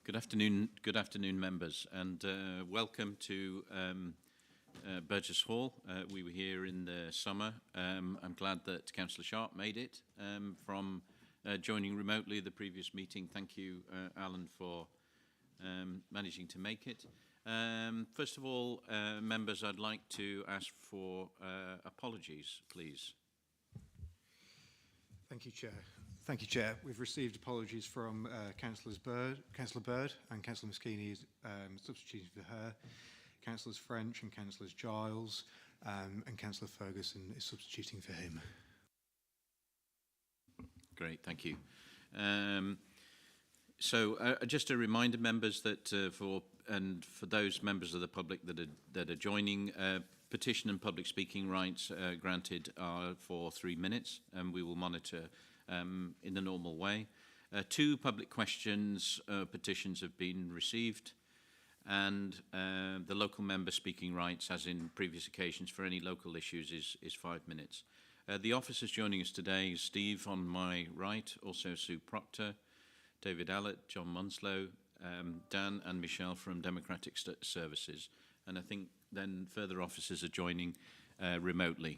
Good afternoon, members, and welcome to Burgess Hall. We were here in the summer. I'm glad that Councillor Sharp made it from joining remotely the previous meeting. Thank you, Alan, for managing to make it. First of all, members, I'd like to ask for apologies, please. Thank you, Chair. Thank you, Chair. We've received apologies from Councillor Bird and Councillor Moschini is substituting for her, Councillors French and Councillors Giles, and Councillor Ferguson is substituting for him. Great, thank you. Just a reminder, members, that for those members of the public that are joining, petition and public speaking rights granted are for 3 minutes, and we will monitor in the normal way. 2 public questions petitions have been received, and the local member speaking rights, as in previous occasions for any local issues, is 5 minutes. The officers joining us today is Steve on my right, also Sue Proctor, David Allett, John Munslow, Dan and Michelle from Democratic Services, and I think then further officers are joining remotely.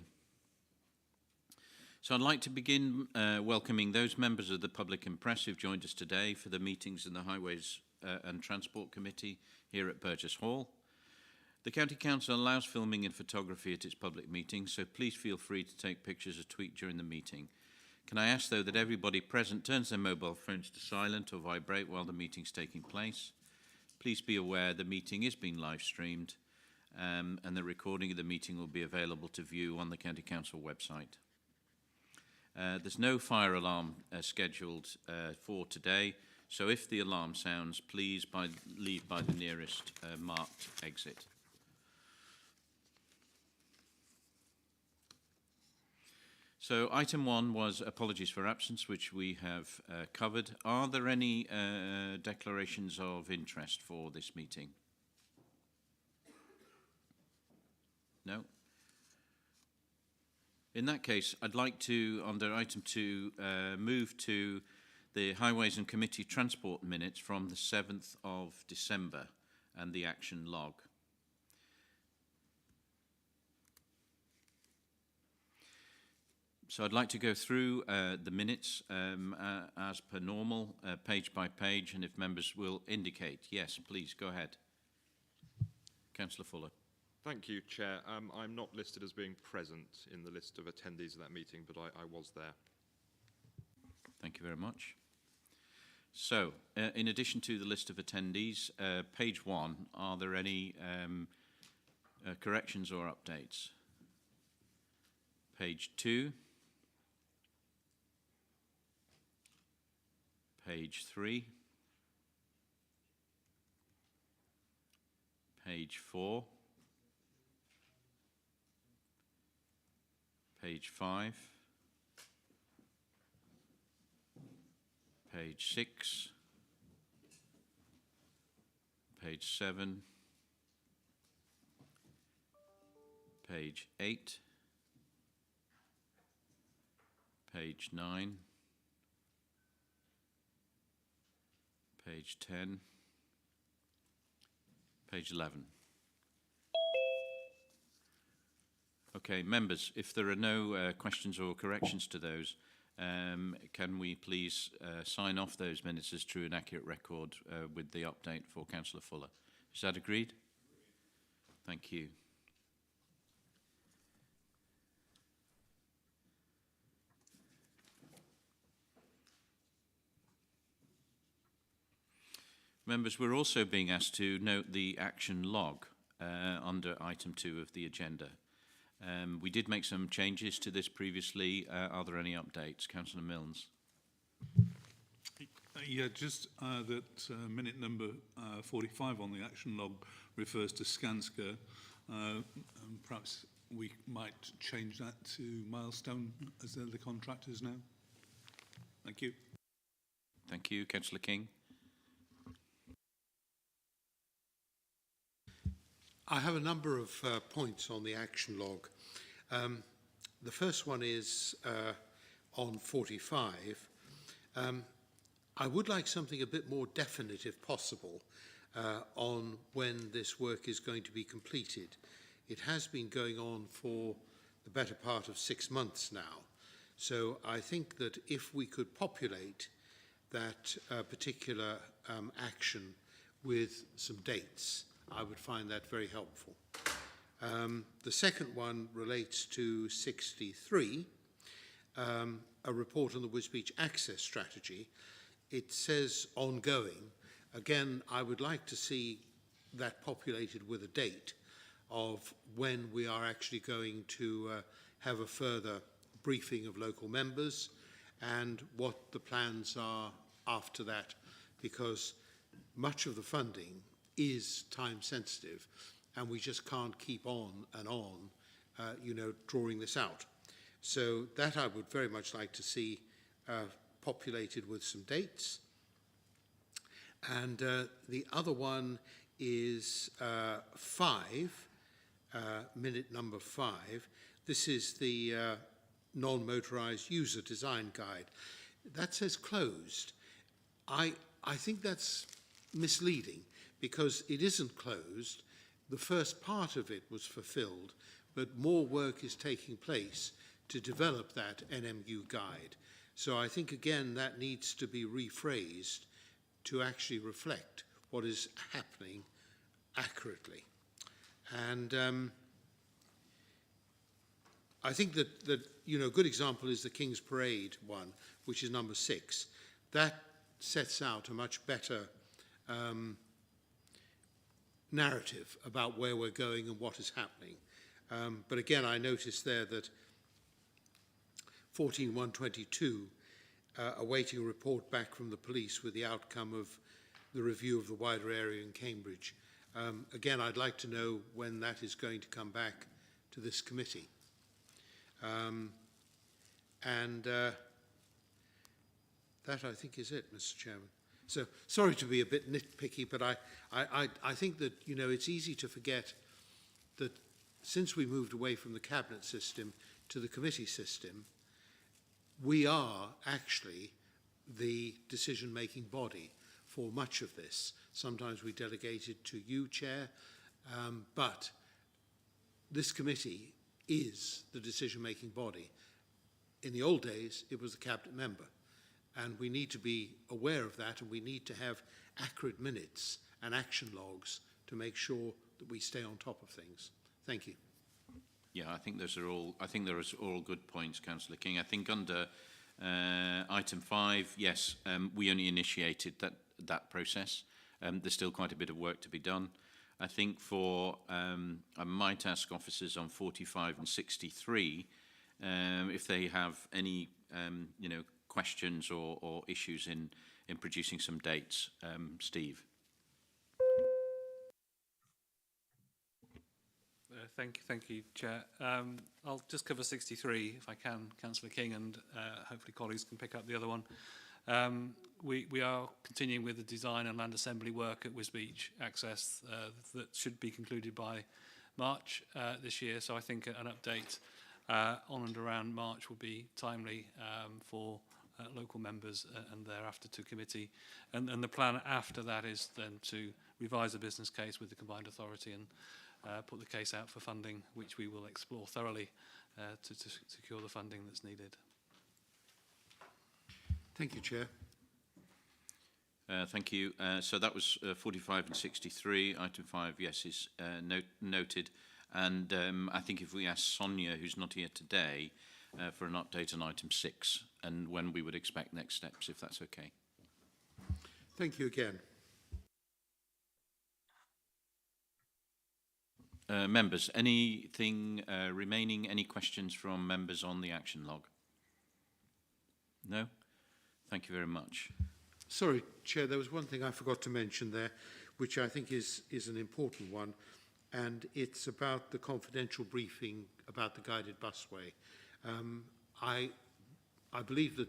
So I'd like to begin welcoming those members of the public and press who've joined us today for the meetings in the Highways and Transport Committee here at Burgess Hall. The County Council allows filming and photography at its public meetings, so please feel free to take pictures or tweet during the meeting. Can I ask, though, that everybody present turns their mobile phones to silent or vibrate while the meeting's taking place? Please be aware the meeting is being live streamed, and the recording of the meeting will be available to view on the County Council website. There's no fire alarm scheduled for today, so if the alarm sounds, please leave by the nearest marked exit. So item 1 was apologies for absence, which we have covered. Are there any declarations of interest for this meeting? No? In that case, I'd like to, under item 2, move to the Highways and Committee Transport minutes from the 7th of December and the action log. So I'd like to go through the minutes as per normal, page by page, and if members will indicate. Yes, please, go ahead. Councillor Fuller. Thank you, Chair. I'm not listed as being present in the list of attendees of that meeting, but I was there. Thank you very much. So, in addition to the list of attendees, page 1, are there any corrections or updates? Page 2. Page 3. Page 4. Page 5, page 6, page 7, page 8, page 9, page 10, page 11. Okay, members, if there are no questions or corrections to those, can we please sign off those minutes as true and accurate record with the update for Councillor Fuller? Is that agreed? Thank you. Members, we're also being asked to note the action log under item 2 of the agenda. We did make some changes to this previously. Are there any updates? Councillor Milnes. Yeah, just that minute number 45 on the action log refers to Skanska. Perhaps we might change that to Milestone as they're the contractors now. Thank you. Thank you. Councillor King. I have a number of points on the action log. The first one is on 45. I would like something a bit more definite, if possible, on when this work is going to be completed. It has been going on for the better part of 6 months now. So I think that if we could populate that particular action with some dates, I would find that very helpful. The second one relates to 63, a report on the Wisbech access strategy. It says ongoing. Again, I would like to see that populated with a date of when we are actually going to have a further briefing of local members and what the plans are after that, because much of the funding is time sensitive and we just can't keep on and on, drawing this out. So that I would very much like to see populated with some dates. And the other one is 5, minute number 5. This is the non-motorised user design guide. That says closed. I think that's misleading because it isn't closed. The first part of it was fulfilled, but more work is taking place to develop that NMU guide. So I think, again, that needs to be rephrased to actually reflect what is happening accurately. And I think that a good example is the King's Parade one, which is number 6. That sets out a much better narrative about where we're going and what is happening. But again, I noticed there that 14.122, awaiting a report back from the police with the outcome of the review of the wider area in Cambridge. Again, I'd like to know when that is going to come back to this committee. That, I think, is it, Mr. Chairman. So, sorry to be a bit nitpicky, but I think that, it's easy to forget that since we moved away from the cabinet system to the committee system, we are actually the decision-making body for much of this. Sometimes we delegate it to you, Chair, but this committee is the decision-making body. In the old days, it was the cabinet member, and we need to be aware of that, and we need to have accurate minutes and action logs to make sure that we stay on top of things. Thank you. Yeah, I think those are all. I think there are all good points, Councillor King. I think under item 5, yes, we only initiated that process. There's still quite a bit of work to be done. I think for I might ask officers on 45 and 63 if they have any questions or issues in producing some dates. Steve. Thank you, Chair. I'll just cover 63 if I can, Councillor King, and hopefully colleagues can pick up the other one. We are continuing with the design and land assembly work at Wisbech Access that should be concluded by March this year. So I think an update on and around March will be timely for local members and thereafter to committee. And the plan after that is then to revise the business case with the combined authority and put the case out for funding, which we will explore thoroughly to secure the funding that's needed. Thank you, Chair. Thank you. So that was 45 and 63. Item 5, yes, is noted. And I think if we ask Sonia, who's not here today, for an update on item 6 and when we would expect next steps, if that's okay. Thank you again. Members, anything remaining? Any questions from members on the action log? No? Thank you very much. Sorry, Chair, there was one thing I forgot to mention there, which I think is an important one, and it's about the confidential briefing about the guided busway. I believe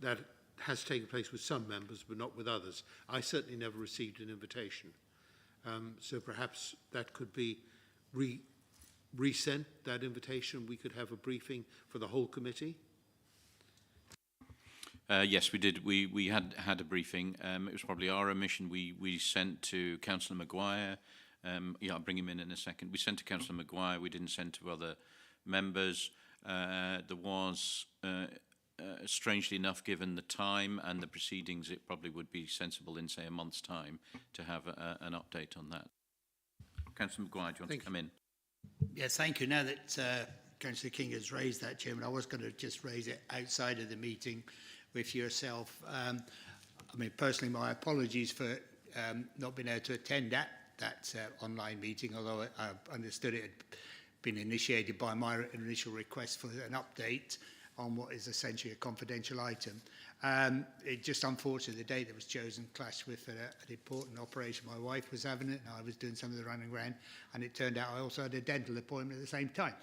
that has taken place with some members, but not with others. I certainly never received an invitation. So perhaps that could be resent, that invitation. We could have a briefing for the whole committee. Yes, we did. We had a briefing. It was probably our omission. We sent to Councillor Maguire. Yeah, I'll bring him in a second. We sent to Councillor Maguire. We didn't send to other members. There was, strangely enough, given the time and the proceedings, it probably would be sensible in, say, a month's time to have an update on that. Councillor Maguire, do you want to come in? Yes, thank you. Now that Councillor King has raised that, Chairman, I was going to just raise it outside of the meeting with yourself. I mean, personally, my apologies for not being able to attend that online meeting, although I understood it had been initiated by my initial request for an update on what is essentially a confidential item. It just unfortunately, the date that was chosen clashed with an important operation my wife was having it, and I was doing some of the running around, and it turned out I also had a dental appointment at the same time.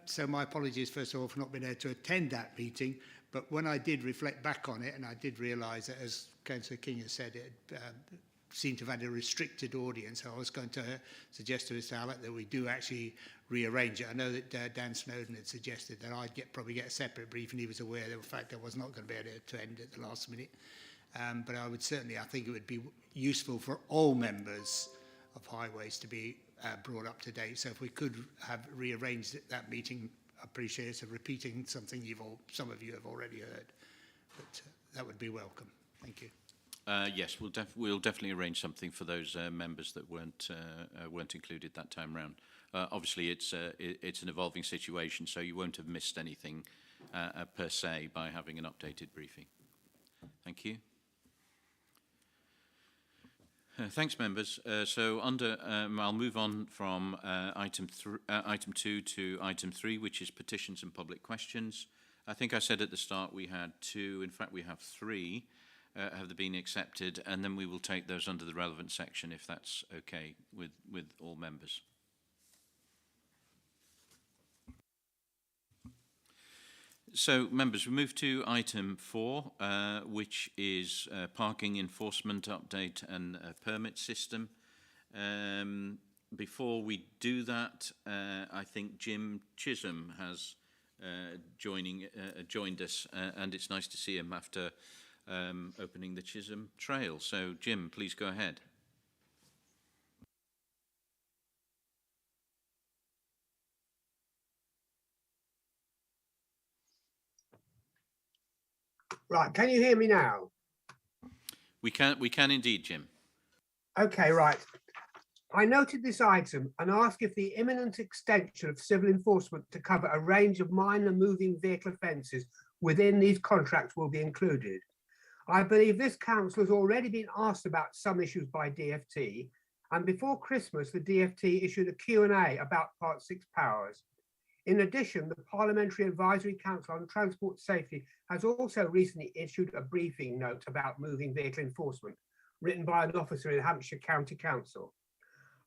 So my apologies, first of all, for not being able to attend that meeting, but when I did reflect back on it, and I did realise that, as Councillor King has said, it seemed to have had a restricted audience, I was going to suggest to Mr Hallett that we do actually rearrange it. I know that Dan Snowden had suggested that I'd probably get a separate brief, and he was aware of the fact I was not going to be able to attend at the last minute. But I would certainly, I think it would be useful for all members of Highways to be brought up to date. So if we could have rearranged that meeting, I appreciate it, repeating something some of you have already heard. But that would be welcome. Thank you. Yes, we'll definitely arrange something for those members that weren't included that time round. Obviously, it's an evolving situation, so you won't have missed anything per se by having an updated briefing. Thank you. Thanks, members. So I'll move on from item 2 to item 3, which is petitions and public questions. I think I said at the start we had 2. In fact, we have 3. Have they been accepted? And then we will take those under the relevant section if that's okay with all members. So, members, we move to item 4, which is parking enforcement update and permit system. Before we do that, I think Jim Chisholm has joined us, and it's nice to see him after opening the Chisholm Trail. So, Jim, please go ahead. Right, can you hear me now? We can indeed, Jim. Okay, right. I noted this item and asked if the imminent extension of civil enforcement to cover a range of minor moving vehicle offences within these contracts will be included. I believe this council has already been asked about some issues by DFT, and before Christmas, the DFT issued a Q&A about Part 6 powers. In addition, the Parliamentary Advisory Council on Transport Safety has also recently issued a briefing note about moving vehicle enforcement, written by an officer in Hampshire County Council.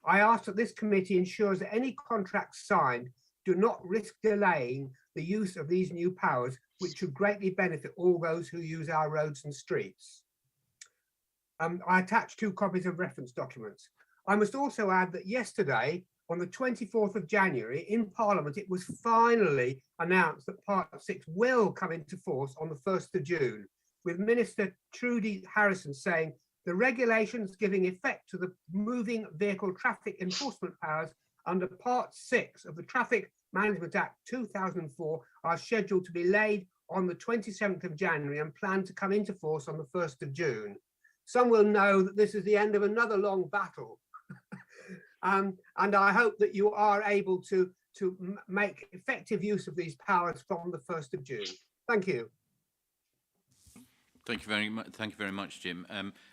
I ask that this committee ensures that any contracts signed do not risk delaying the use of these new powers, which should greatly benefit all those who use our roads and streets. I attach 2 copies of reference documents. I must also add that yesterday, on the 24th of January, in Parliament, it was finally announced that Part 6 will come into force on the 1st of June, with Minister Trudy Harrison saying the regulations giving effect to the moving vehicle traffic enforcement powers under Part 6 of the Traffic Management Act 2004 are scheduled to be laid on the 27th of January and planned to come into force on the 1st of June. Some will know that this is the end of another long battle. And I hope that you are able to make effective use of these powers from the 1st of June. Thank you. Thank you very much, Jim.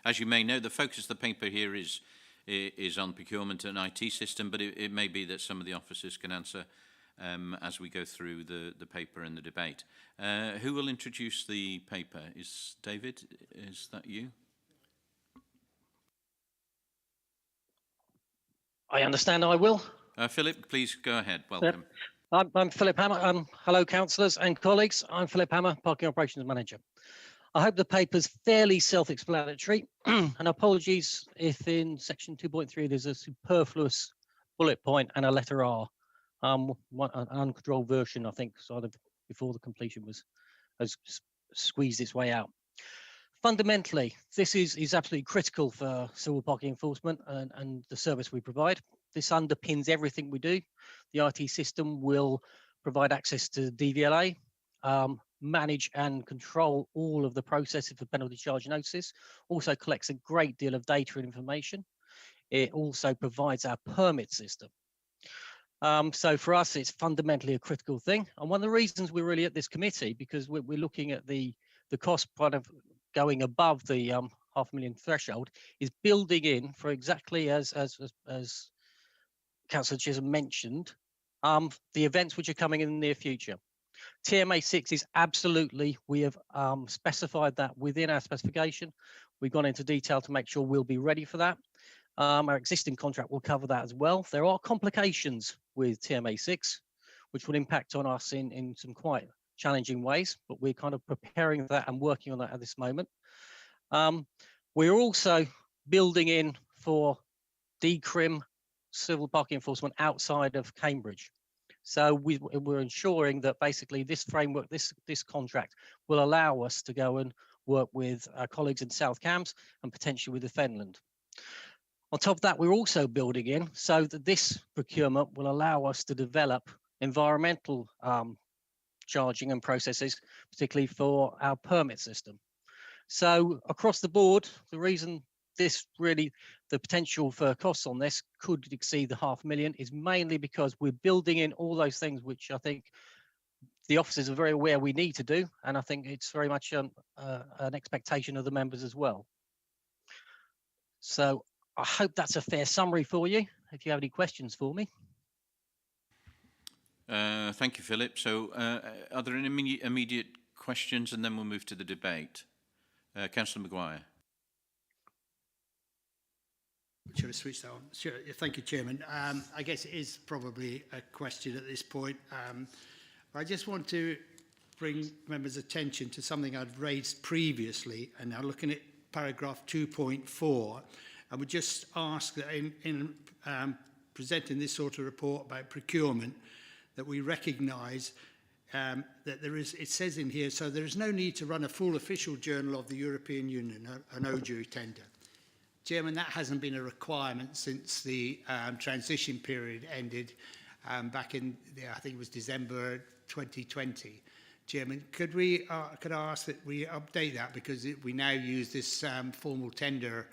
As you may know, the focus of the paper here is on procurement and IT system, but it may be that some of the officers can answer as we go through the paper and the debate. Who will introduce the paper? Is David? Is that you? I understand I will. Philip, please go ahead. Welcome. I'm Philip Hammer. Hello, councillors and colleagues. I'm Philip Hammer, Parking Operations Manager. I hope the paper's fairly self-explanatory, and apologies if in section 2.3 there's a superfluous bullet point and a letter R. An uncontrolled version, I think, sort of before the completion has squeezed its way out. Fundamentally, this is absolutely critical for civil parking enforcement and the service we provide. This underpins everything we do. The IT system will provide access to DVLA, manage and control all of the processing for penalty charge notices, also collects a great deal of data and information. It also provides our permit system. So for us, it's fundamentally a critical thing. And one of the reasons we're really at this committee, because we're looking at the cost part of going above the $500,000 threshold, is building in for exactly as Councillor Chisholm mentioned, the events which are coming in the near future. TMA 6 is absolutely, we have specified that within our specification. We've gone into detail to make sure we'll be ready for that. Our existing contract will cover that as well. There are complications with TMA 6, which will impact on us in some quite challenging ways, but we're kind of preparing for that and working on that at this moment. We're also building in for decrim civil parking enforcement outside of Cambridge. So we're ensuring that basically this framework, this contract will allow us to go and work with our colleagues in South Cambs and potentially with the Fenland. On top of that, we're also building in so that this procurement will allow us to develop environmental charging and processes, particularly for our permit system. So across the board, the reason this really, the potential for costs on this could exceed the $500,000 is mainly because we're building in all those things which I think the officers are very aware we need to do, and I think it's very much an expectation of the members as well. So I hope that's a fair summary for you. If you have any questions for me. Thank you, Philip. So are there any immediate questions, and then we'll move to the debate? Councillor Maguire. Should I switch that on? Sure. Thank you, Chairman. I guess it is probably a question at this point. I just want to bring members' attention to something I'd raised previously, and now looking at paragraph 2.4, I would just ask that in presenting this sort of report about procurement, that we recognise that there is, it says in here, so there is no need to run a full official journal of the European Union, an OJEU tender. Chairman, that hasn't been a requirement since the transition period ended back in, I think it was December 2020. Chairman, could I ask that we update that, because we now use this formal tender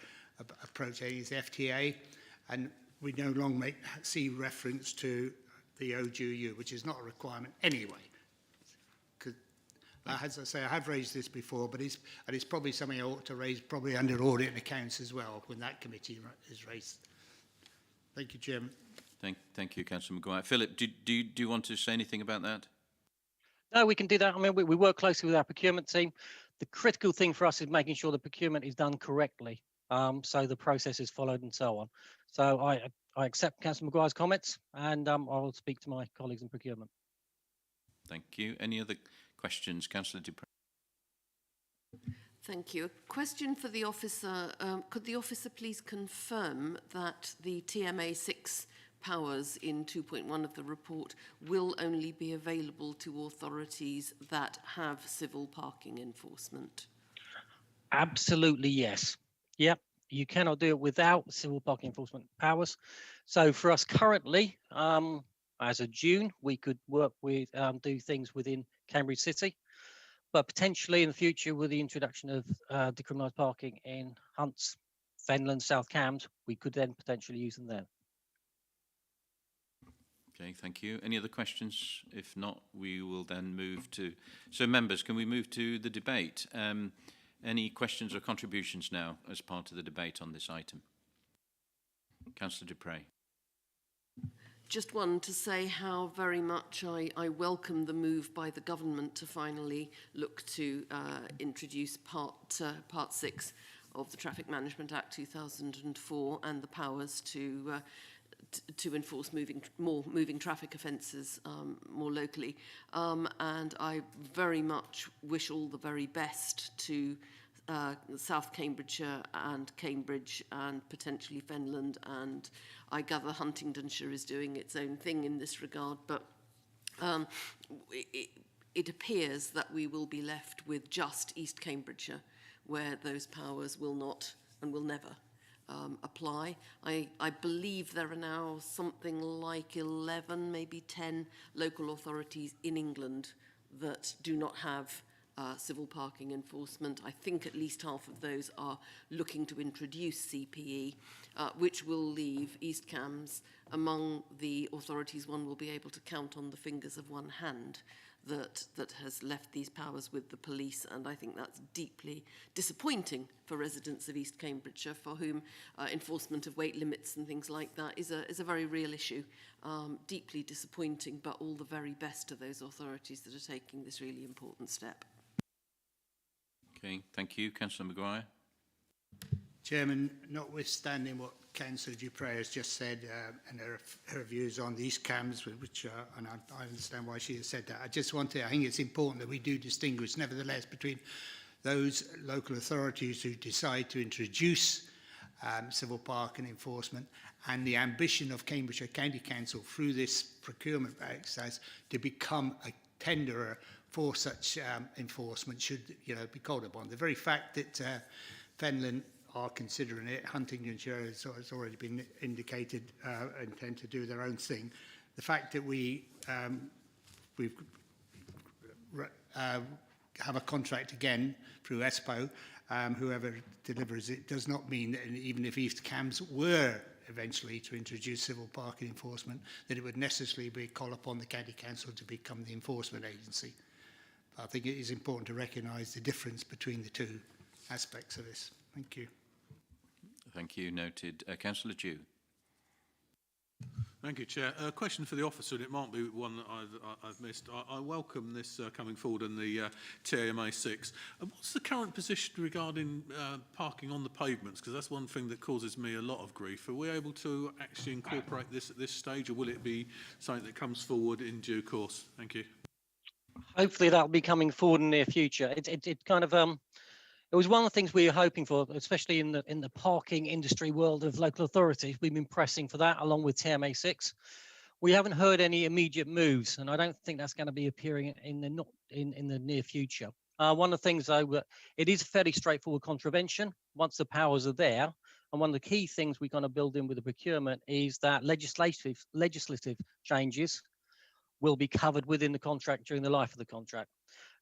approach, it's FTA, and we no longer see reference to the OJEU, which is not a requirement anyway. As I say, I have raised this before, but it's probably something I ought to raise probably under audit and accounts as well when that committee is raised. Thank you, Chairman. Thank you, Councillor Maguire. Philip, do you want to say anything about that? No, we can do that. I mean, we work closely with our procurement team. The critical thing for us is making sure the procurement is done correctly, so the process is followed and so on. So I accept Councillor Maguire's comments, and I will speak to my colleagues in procurement. Thank you. Any other questions? Councillor Dupre. Thank you. A question for the officer. Could the officer please confirm that the TMA 6 powers in 2.1 of the report will only be available to authorities that have civil parking enforcement? Absolutely, yes. Yep. You cannot do it without civil parking enforcement powers. So for us currently, as of June, we could work with, do things within Cambridge City, but potentially in the future with the introduction of decriminalised parking in Hunts, Fenland, South Cambs, we could then potentially use them there. Okay, thank you. Any other questions? If not, we will then move to... So members, can we move to the debate? Any questions or contributions now as part of the debate on this item? Councillor Dupre. Just one to say how very much I welcome the move by the government to finally look to introduce Part 6 of the Traffic Management Act 2004 and the powers to enforce more moving traffic offences more locally. And I very much wish all the very best to South Cambridgeshire and Cambridge and potentially Fenland, and I gather Huntingdonshire is doing its own thing in this regard, but it appears that we will be left with just East Cambridgeshire, where those powers will not and will never apply. I believe there are now something like 11, maybe 10 local authorities in England that do not have civil parking enforcement. I think at least half of those are looking to introduce CPE, which will leave East Cambs among the authorities one will be able to count on the fingers of one hand that has left these powers with the police, and I think that's deeply disappointing for residents of East Cambridgeshire, for whom enforcement of weight limits and things like that is a very real issue. Deeply disappointing, but all the very best to those authorities that are taking this really important step. Okay, thank you. Councillor Maguire. Chairman, notwithstanding what Councillor Dupre has just said and her views on these CAMs, which and I understand why she has said that, I think it's important that we do distinguish nevertheless between those local authorities who decide to introduce civil parking enforcement and the ambition of Cambridgeshire County Council through this procurement exercise to become a tenderer for such enforcement should be called upon. The very fact that Fenland are considering it, Huntingdonshire has already been indicated intend to do their own thing. The fact that we have a contract again through ESPO, whoever delivers it, does not mean that even if East Cambs were eventually to introduce civil parking enforcement, that it would necessarily be call upon the County Council to become the enforcement agency. But I think it is important to recognise the difference between the two aspects of this. Thank you. Thank you. Noted. Councillor Dew. Thank you, Chair. A question for the officer, and it might be one that I've missed. I welcome this coming forward in the TAMA 6. What's the current position regarding parking on the pavements? Because that's one thing that causes me a lot of grief. Are we able to actually incorporate this at this stage, or will it be something that comes forward in due course? Thank you. Hopefully that'll be coming forward in the near future. It kind of it was one of the things we were hoping for, especially in the parking industry world of local authorities. We've been pressing for that along with TMA 6. We haven't heard any immediate moves, and I don't think that's going to be appearing in the near future. One of the things, though, it is a fairly straightforward contravention once the powers are there. And one of the key things we're going to build in with the procurement is that legislative changes will be covered within the contract during the life of the contract.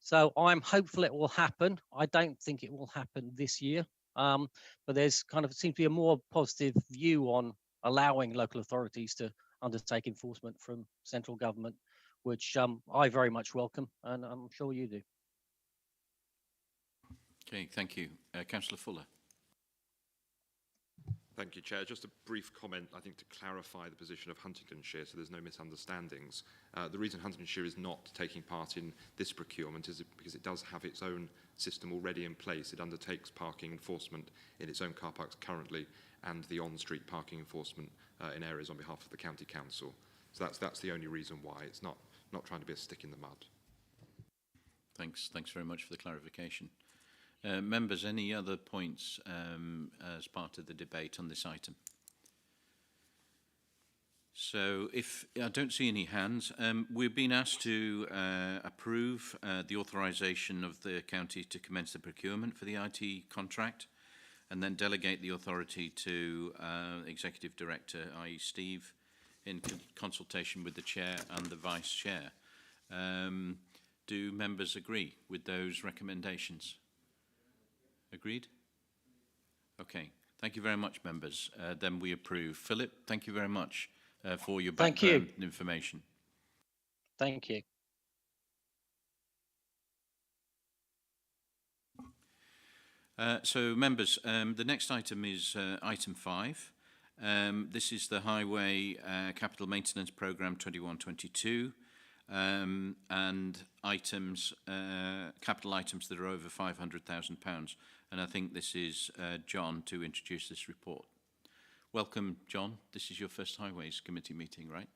So I'm hopeful it will happen. I don't think it will happen this year, but there's kind of seems to be a more positive view on allowing local authorities to undertake enforcement from central government, which I very much welcome, and I'm sure you do. Okay, thank you. Councillor Fuller. Thank you, Chair. Just a brief comment, I think, to clarify the position of Huntingdonshire so there's no misunderstandings. The reason Huntingdonshire is not taking part in this procurement is because it does have its own system already in place. It undertakes parking enforcement in its own car parks currently and the on-street parking enforcement in areas on behalf of the County Council. So that's the only reason why. It's not trying to be a stick in the mud. Thanks very much for the clarification. Members, any other points as part of the debate on this item? So if I don't see any hands, we've been asked to approve the authorisation of the county to commence the procurement for the IT contract and then delegate the authority to Executive Director, i.e. Steve, in consultation with the Chair and the Vice Chair. Do members agree with those recommendations? Agreed? Okay. Thank you very much, members. Then we approve. Philip, thank you very much for your background information. Thank you. So, members, the next item is item 5. This is the Highway Capital Maintenance Programme 21-22. And items, capital items that are over £500,000. And I think this is John to introduce this report. Welcome, John. This is your first Highways Committee meeting, right?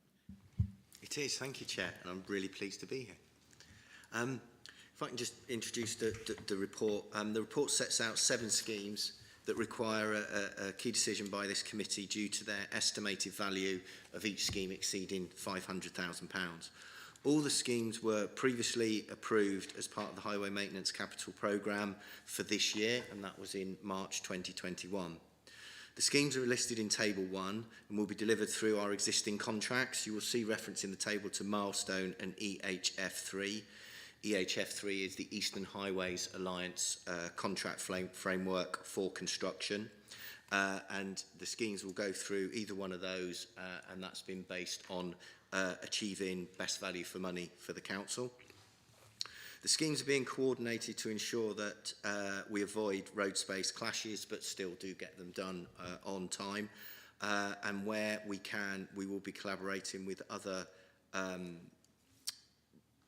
It is. Thank you, Chair. And I'm really pleased to be here. If I can just introduce the report. The report sets out 7 schemes that require a key decision by this committee due to their estimated value of each scheme exceeding £500,000. All the schemes were previously approved as part of the Highway Maintenance Capital Programme for this year, and that was in March 2021. The schemes are listed in Table 1 and will be delivered through our existing contracts. You will see reference in the table to Milestone and EHF3. EHF3 is the Eastern Highways Alliance contract framework for construction. And the schemes will go through either one of those, and that's been based on achieving best value for money for the council. The schemes are being coordinated to ensure that we avoid road space clashes, but still do get them done on time. And where we can, we will be collaborating with other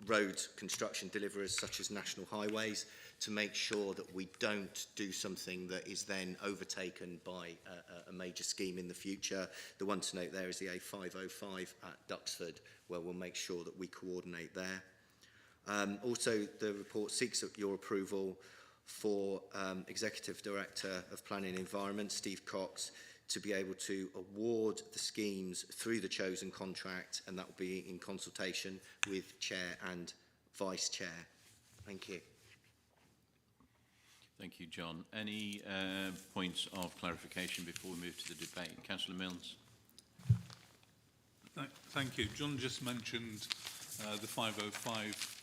road construction deliverers such as National Highways to make sure that we don't do something that is then overtaken by a major scheme in the future. The one to note there is the A505 at Duxford, where we'll make sure that we coordinate there. Also, the report seeks your approval for Executive Director of Planning and Environment, Steve Cox, to be able to award the schemes through the chosen contract, and that will be in consultation with Chair and Vice Chair. Thank you. Thank you, John. Any points of clarification before we move to the debate? Councillor Milnes. Thank you. John just mentioned the 505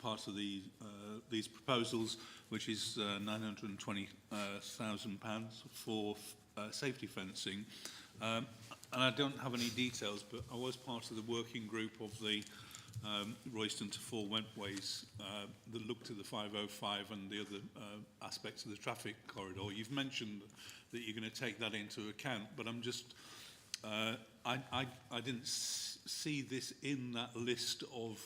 part of these proposals, which is £920,000 for safety fencing. And I don't have any details, but I was part of the working group of the Royston to Four Wentways that looked at the 505 and the other aspects of the traffic corridor. You've mentioned that you're going to take that into account, but I'm just I didn't see this in that list of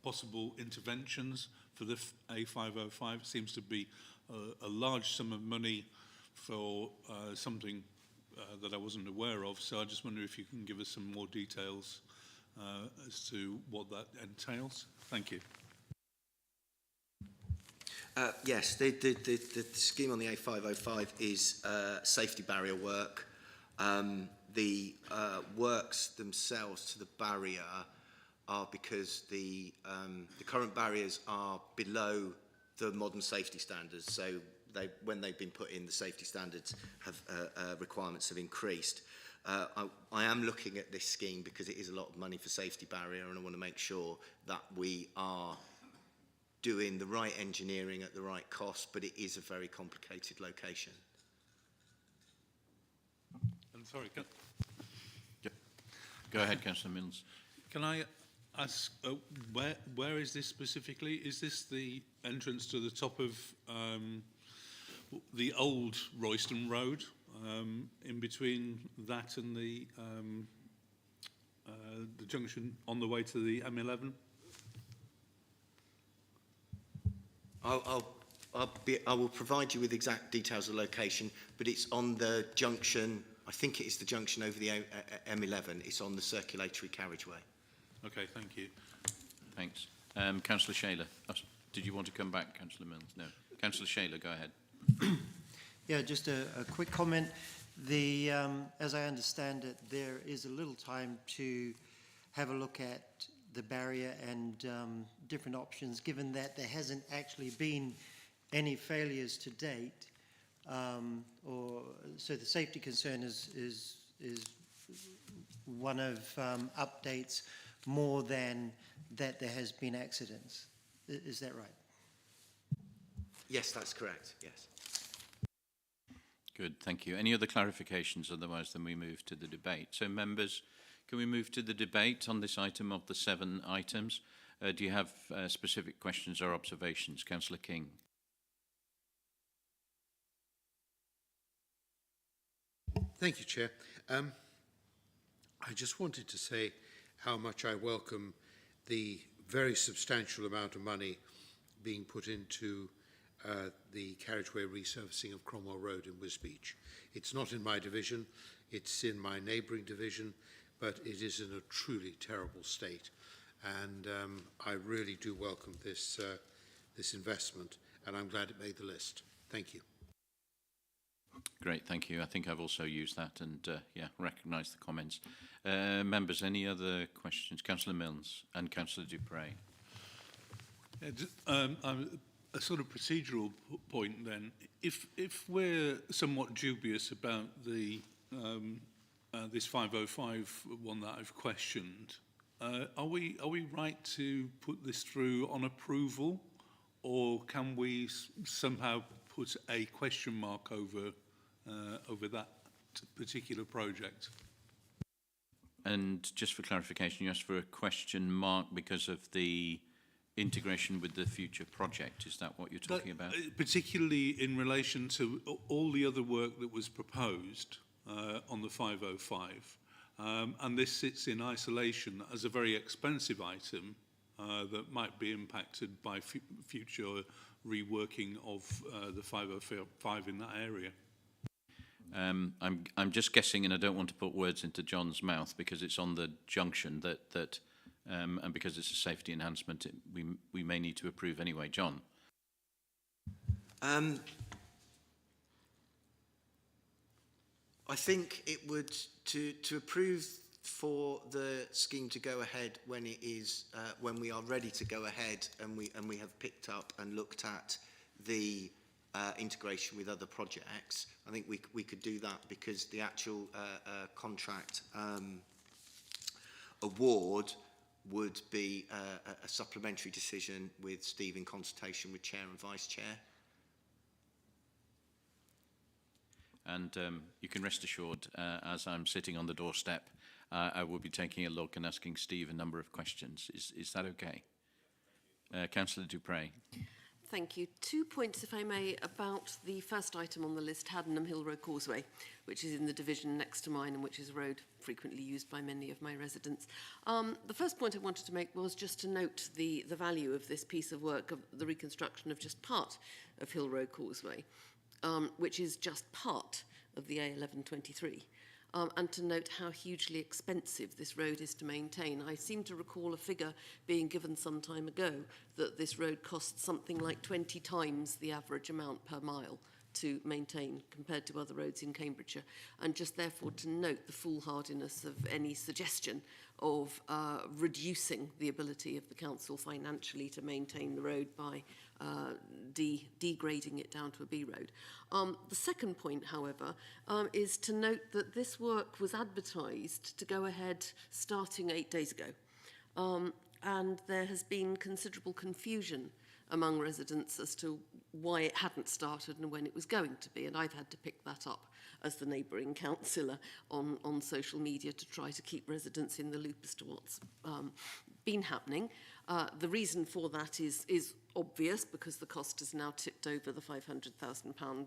possible interventions for the A505. It seems to be a large sum of money for something that I wasn't aware of. So I just wonder if you can give us some more details as to what that entails. Thank you. Yes, the scheme on the A505 is safety barrier work. The works themselves to the barrier are because the current barriers are below the modern safety standards. So when they've been put in, the safety standards have requirements have increased. I am looking at this scheme because it is a lot of money for safety barrier, and I want to make sure that we are doing the right engineering at the right cost, but it is a very complicated location. I'm sorry. Go ahead, Councillor Milnes. Can I ask, where is this specifically? Is this the entrance to the top of the old Royston Road, in between that and the junction on the way to the M11? I will provide you with exact details of location, but it's on the junction. I think it is the junction over the M11. It's on the circulatory carriageway. Okay, thank you. Thanks. Councillor Shaler. Oh, did you want to come back, Councillor Milnes? No. Councillor Shaler, go ahead. Yeah, just a quick comment. As I understand it, there is a little time to have a look at the barrier and different options, given that there hasn't actually been any failures to date. So the safety concern is one of updates more than that there has been accidents. Is that right? Yes, that's correct. Yes. Good, thank you. Any other clarifications? Otherwise, then we move to the debate. So, members, can we move to the debate on this item of the 7 items? Do you have specific questions or observations? Councillor King. Thank you, Chair. I just wanted to say how much I welcome the very substantial amount of money being put into the carriageway resurfacing of Cromwell Road in Wisbech. It's not in my division, it's in my neighbouring division, but it is in a truly terrible state. And I really do welcome this, this investment, and I'm glad it made the list. Thank you. Great, thank you. I think I've also used that and, yeah, recognise the comments. Members, any other questions? Councillor Milnes and Councillor Dupre. Yeah, a sort of procedural point then. If we're somewhat dubious about the this 505 one that I've questioned, are we right to put this through on approval, or can we somehow put a question mark over over that particular project? And just for clarification, you asked for a question mark because of the integration with the future project. Is that what you're talking about? Particularly in relation to all the other work that was proposed on the 505. And this sits in isolation as a very expensive item that might be impacted by future reworking of the 505 in that area. I'm just guessing, and I don't want to put words into John's mouth because it's on the junction that and because it's a safety enhancement, we may need to approve anyway. John. I think it would to approve for the scheme to go ahead when it is when we are ready to go ahead and we have picked up and looked at the integration with other projects. I think we could do that because the actual contract award would be a supplementary decision with Steve in consultation with Chair and Vice Chair. And you can rest assured, as I'm sitting on the doorstep, I will be taking a look and asking Steve a number of questions. Is that okay? Councillor Dupre. Thank you. 2 points, if I may, about the first item on the list, Haddenham Hill Road Causeway, which is in the division next to mine and which is a road frequently used by many of my residents. The first point I wanted to make was just to note the value of this piece of work, of the reconstruction of just part of Hill Road Causeway, which is just part of the A1123. And to note how hugely expensive this road is to maintain. I seem to recall a figure being given some time ago that this road costs something like 20 times the average amount per mile to maintain compared to other roads in Cambridgeshire. And just therefore to note the foolhardiness of any suggestion of reducing the ability of the council financially to maintain the road by degrading it down to a B road. The second point, however, is to note that this work was advertised to go ahead starting 8 days ago. And there has been considerable confusion among residents as to why it hadn't started and when it was going to be. And I've had to pick that up as the neighbouring councillor on social media to try to keep residents in the loop as to what's been happening. The reason for that is obvious because the cost has now tipped over the £500,000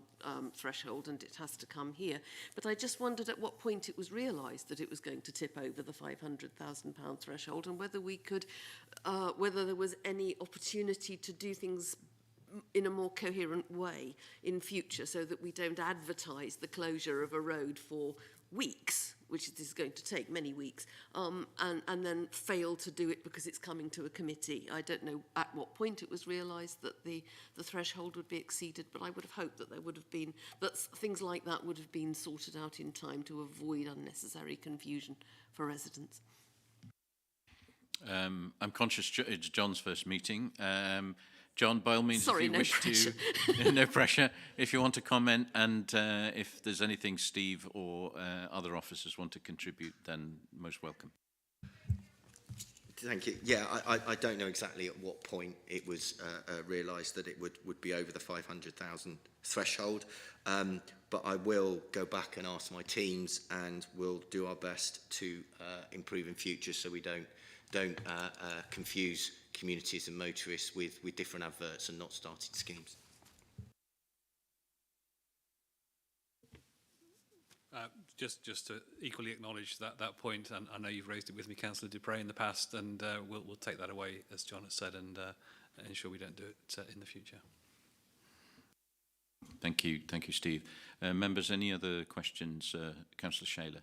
threshold and it has to come here. But I just wondered at what point it was realised that it was going to tip over the £500,000 threshold and whether we could, whether there was any opportunity to do things in a more coherent way in future so that we don't advertise the closure of a road for weeks, which it is going to take many weeks, and then fail to do it because it's coming to a committee. I don't know at what point it was realised that the threshold would be exceeded, but I would have hoped that there would have been, that things like that would have been sorted out in time to avoid unnecessary confusion for residents. I'm conscious it's John's first meeting. John, by all means, sorry, if you no wish pressure. to, no pressure, if you want to comment, and if there's anything Steve or other officers want to contribute, then most welcome. Thank you. Yeah, I don't know exactly at what point it was realised that it would be over the 500,000 threshold, but I will go back and ask my teams, and we'll do our best to improve in future so we don't confuse communities and motorists with different adverts and not starting schemes. Just to equally acknowledge that point, and I know you've raised it with me, Councillor Dupre, in the past, and we'll take that away, as John has said, and ensure we don't do it in the future. Thank you, Steve. Members, any other questions? Councillor Shaler.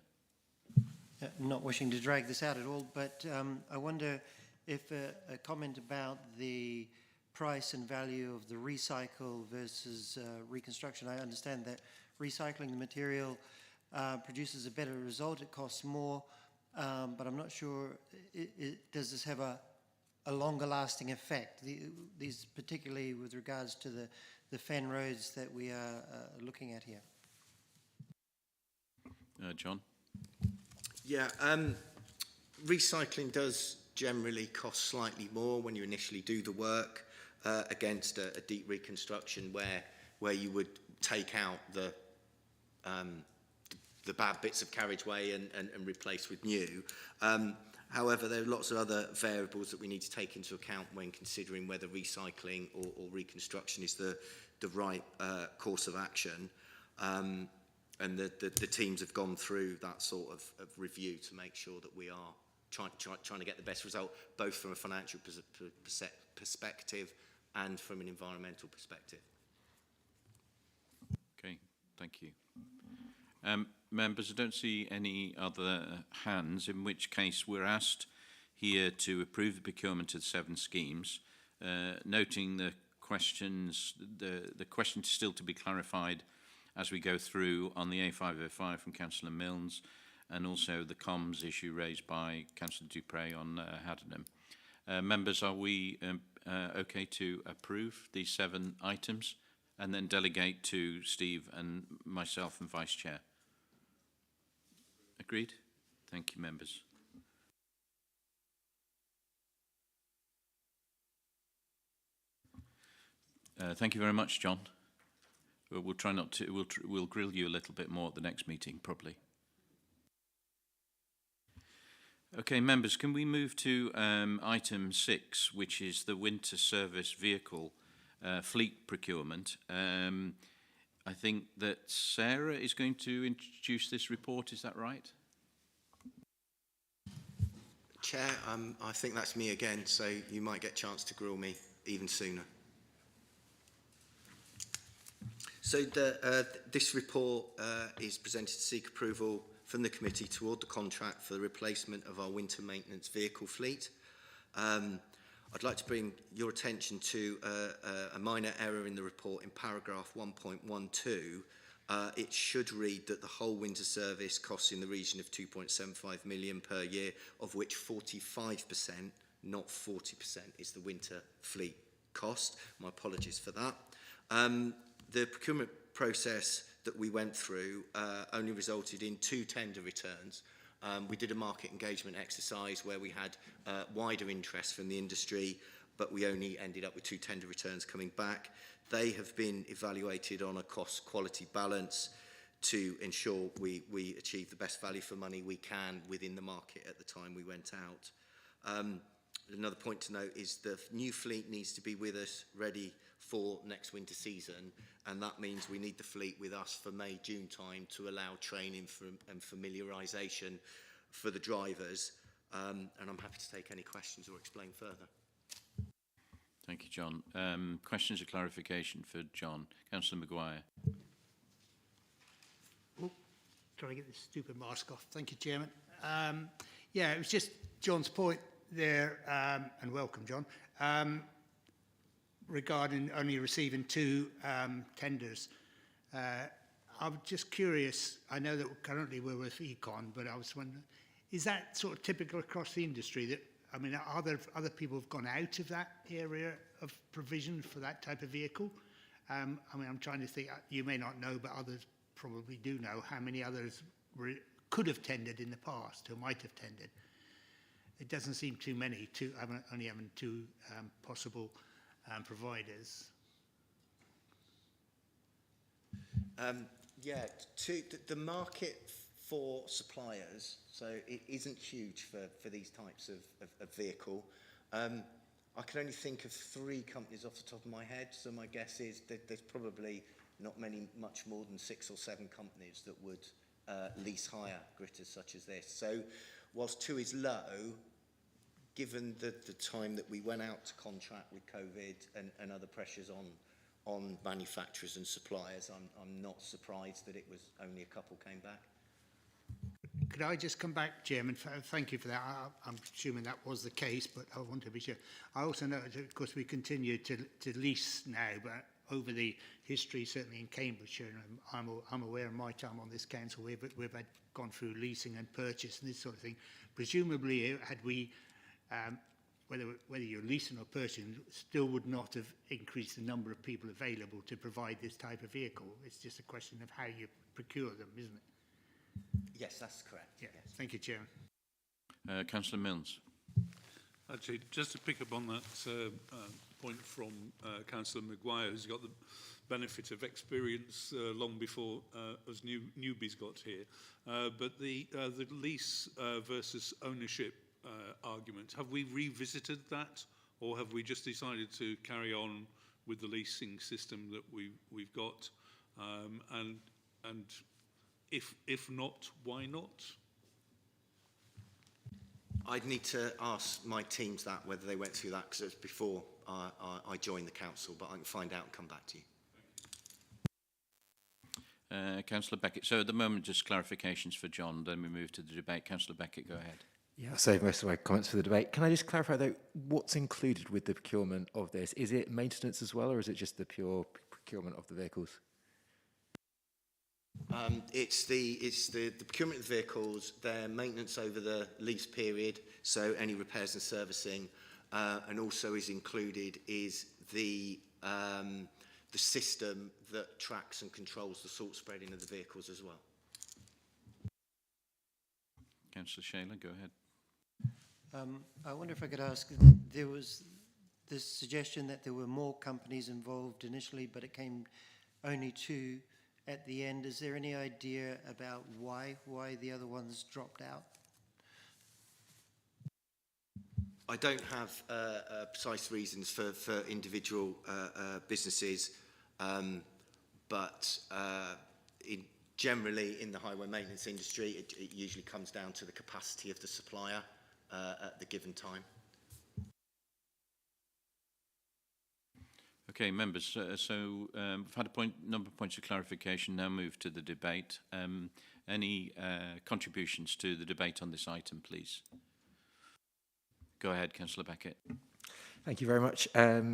Not wishing to drag this out at all, but I wonder if a comment about the price and value of the recycle versus reconstruction. I understand that recycling the material produces a better result, it costs more, but I'm not sure, does this have a longer lasting effect? These particularly with regards to the fen roads that we are looking at here. John? Yeah, recycling does generally cost slightly more when you initially do the work against a deep reconstruction where you would take out the bad bits of carriageway and replace with new. However, there are lots of other variables that we need to take into account when considering whether recycling or reconstruction is the right course of action. And the teams have gone through that sort of review to make sure that we are trying to get the best result, both from a financial perspective and from an environmental perspective. Okay, thank you. Members, I don't see any other hands, in which case we're asked here to approve the procurement of 7 schemes, noting the questions still to be clarified as we go through on the A505 from Councillor Milnes, and also the comms issue raised by Councillor Dupre on Haddenham. Members, are we okay to approve these 7 items and then delegate to Steve and myself and Vice Chair? Agreed? Thank you, members. Thank you very much, John. We'll try not to, we'll grill you a little bit more at the next meeting, probably. Okay, members, can we move to item 6, which is the winter service vehicle fleet procurement? I think that Sarah is going to introduce this report, is that right? Chair, I think that's me again, so you might get a chance to grill me even sooner. So this report is presented to seek approval from the committee to award the contract for the replacement of our winter maintenance vehicle fleet. I'd like to bring your attention to a minor error in the report in paragraph 1.12. It should read that the whole winter service costs in the region of 2.75 million per year, of which 45%, not 40%, is the winter fleet cost. My apologies for that. The procurement process that we went through only resulted in 2 tender returns. We did a market engagement exercise where we had wider interest from the industry, but we only ended up with 2 tender returns coming back. They have been evaluated on a cost-quality balance to ensure we achieve the best value for money we can within the market at the time we went out. Another point to note is the new fleet needs to be with us, ready for next winter season, and that means we need the fleet with us for May, June time to allow training and familiarisation for the drivers, and I'm happy to take any questions or explain further. Thank you, John. Questions or clarification for John? Councillor Maguire. Oh, trying to get this stupid mask off. Thank you, Chairman. Yeah, it was just John's point there, and welcome, John, regarding only receiving 2 tenders. I'm just curious, I know that currently we're with Econ, but I was wondering, is that sort of typical across the industry? That, I mean, are there other people who've gone out of that area of provision for that type of vehicle? I mean, I'm trying to think, you may not know, but others probably do know how many others could have tendered in the past, or might have tendered. It doesn't seem too many, only having 2 possible providers. Yeah, the market for suppliers, so it isn't huge for these types of vehicle. I can only think of 3 companies off the top of my head, so my guess is that there's probably not much more than 6 or 7 companies that would lease hire gritters such as this. So whilst 2 is low, given the time that we went out to contract with COVID and other pressures on manufacturers and suppliers, I'm not surprised that it was only a couple came back. Could I just come back, Chairman? Thank you for that. I'm assuming that was the case, but I want to be sure. I also noted, of course, we continue to lease now, but over the history, certainly in Cambridgeshire, and I'm aware of my time on this council, we've had gone through leasing and purchase and this sort of thing. Presumably, had we, whether you're leasing or purchasing, still would not have increased the number of people available to provide this type of vehicle. It's just a question of how you procure them, isn't it? Yes, that's correct. Yeah. Yes. Thank you, Chairman. Councillor Milnes. Actually, just to pick up on that point from Councillor Maguire, who's got the benefit of experience long before us newbies got here. But the lease versus ownership argument, have we revisited that, or have we just decided to carry on with the leasing system that we've got? And if not, why not? I'd need to ask my teams that, whether they went through that, because it was before I joined the council, but I can find out and come back to you. Councillor Beckett. So at the moment, just clarifications for John, then we move to the debate. Councillor Beckett, go ahead. Yeah, I'll save most of my comments for the debate. Can I just clarify, though, what's included with the procurement of this? Is it maintenance as well, or is it just the pure procurement of the vehicles? It's the procurement of the vehicles, their maintenance over the lease period, so any repairs and servicing, and also is included is the system that tracks and controls the salt spreading of the vehicles as well. Councillor Shaler, go ahead. I wonder if I could ask, there was this suggestion that there were more companies involved initially, but it came only two at the end. Is there any idea about why the other ones dropped out? I don't have precise reasons for individual businesses, but generally in the highway maintenance industry, it usually comes down to the capacity of the supplier at the given time. Okay, members, so we've had a number of points of clarification, now move to the debate. Any contributions to the debate on this item, please? Go ahead, Councillor Beckett. Thank you very much.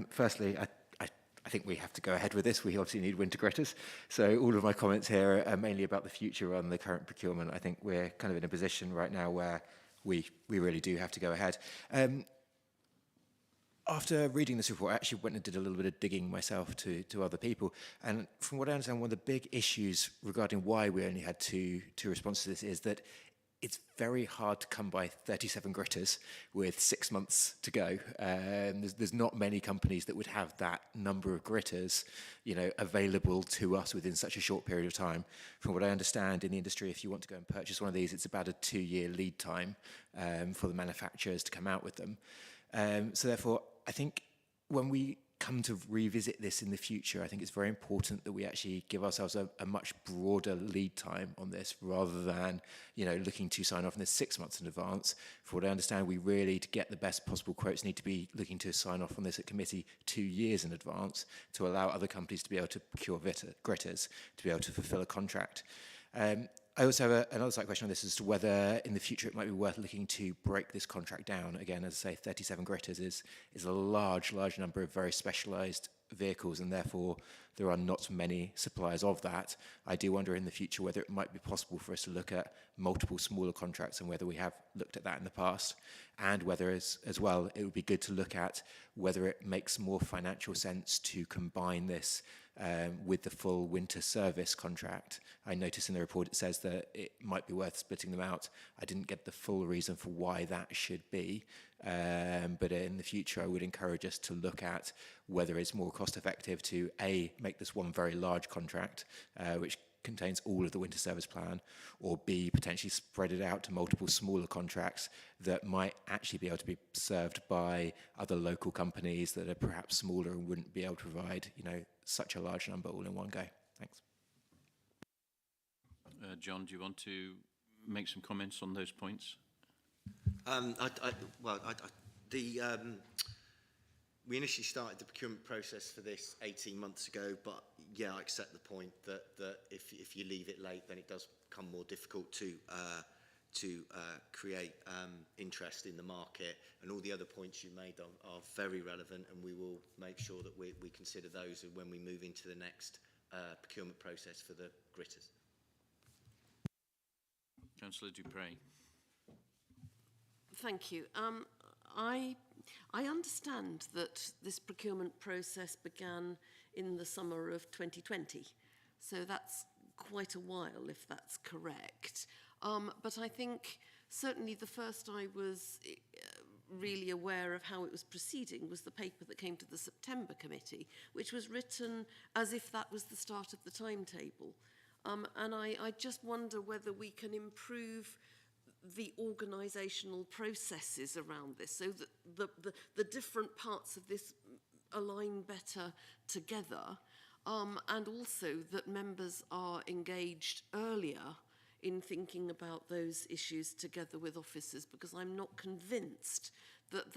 Firstly, I think we have to go ahead with this. We obviously need winter gritters. So all of my comments here are mainly about the future on the current procurement. I think we're kind of in a position right now where we really do have to go ahead. After reading this report, I actually went and did a little bit of digging myself to other people. And from what I understand, one of the big issues regarding why we only had two responses to this is that it's very hard to come by 37 gritters with 6 months to go. There's not many companies that would have that number of gritters, available to us within such a short period of time. From what I understand in the industry, if you want to go and purchase one of these, it's about a 2-year lead time for the manufacturers to come out with them. So therefore, I think when we come to revisit this in the future, I think it's very important that we actually give ourselves a much broader lead time on this, rather than looking to sign off in this 6 months in advance. For what I understand, we really, to get the best possible quotes, need to be looking to sign off on this at committee 2 years in advance to allow other companies to be able to procure gritters to be able to fulfil a contract. I also have another slight question on this as to whether in the future it might be worth looking to break this contract down. Again, as I say, 37 gritters is a large number of very specialised vehicles, and therefore there are not many suppliers of that. I do wonder in the future whether it might be possible for us to look at multiple smaller contracts, and whether we have looked at that in the past, and whether as well it would be good to look at whether it makes more financial sense to combine this with the full winter service contract. I noticed in the report it says that it might be worth splitting them out. I didn't get the full reason for why that should be, but in the future I would encourage us to look at whether it's more cost effective to make this one very large contract, which contains all of the winter service plan, or B, potentially spread it out to multiple smaller contracts that might actually be able to be served by other local companies that are perhaps smaller and wouldn't be able to provide, such a large number all in one go. Thanks. John, do you want to make some comments on those points? We initially started the procurement process for this 18 months ago, but yeah, I accept the point that if you leave it late, then it does become more difficult to to create interest in the market, and all the other points you made are very relevant, and we will make sure that we consider those when we move into the next procurement process for the gritters. Councillor Dupre. Thank you. I understand that this procurement process began in the summer of 2020, so that's quite a while if that's correct. But I think certainly the first I was really aware of how it was proceeding was the paper that came to the September committee, which was written as if that was the start of the timetable. And I just wonder whether we can improve the organisational processes around this so that the different parts of this align better together, and also that members are engaged earlier in thinking about those issues together with officers, because I'm not convinced that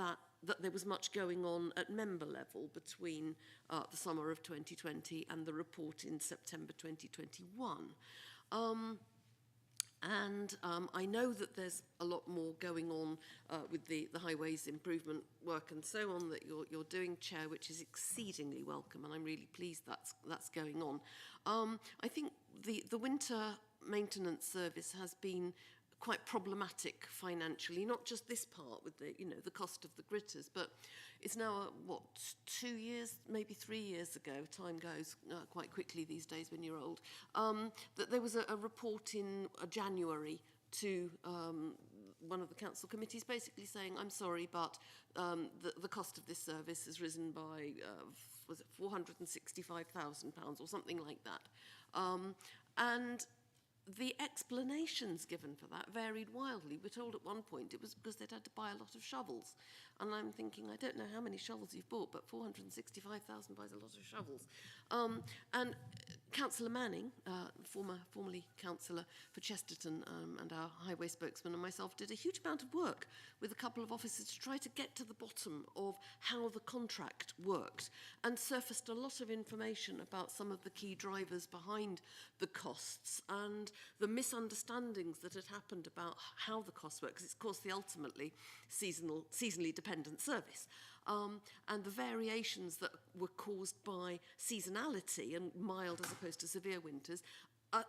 there was much going on at member level between the summer of 2020 and the report in September 2021. I know that there's a lot more going on with the highways improvement work and so on that you're doing, Chair, which is exceedingly welcome, and I'm really pleased that's going on. I think the winter maintenance service has been quite problematic financially, not just this part with the cost of the gritters, but it's now, 2 years, maybe 3 years ago, time goes quite quickly these days when you're old, that there was a report in January to one of the council committees basically saying, I'm sorry, but the cost of this service has risen by, was it £465,000 or something like that. And the explanations given for that varied wildly. We're told at one point it was because they'd had to buy a lot of shovels. And I'm thinking, I don't know how many shovels you've bought, but 465,000 buys a lot of shovels. And Councillor Manning, formerly councillor for Chesterton, and our highway spokesman and myself did a huge amount of work with a couple of officers to try to get to the bottom of how the contract worked, and surfaced a lot of information about some of the key drivers behind the costs and the misunderstandings that had happened about how the costs work, because it's, of course, the ultimately seasonally dependent service. And the variations that were caused by seasonality and mild as opposed to severe winters,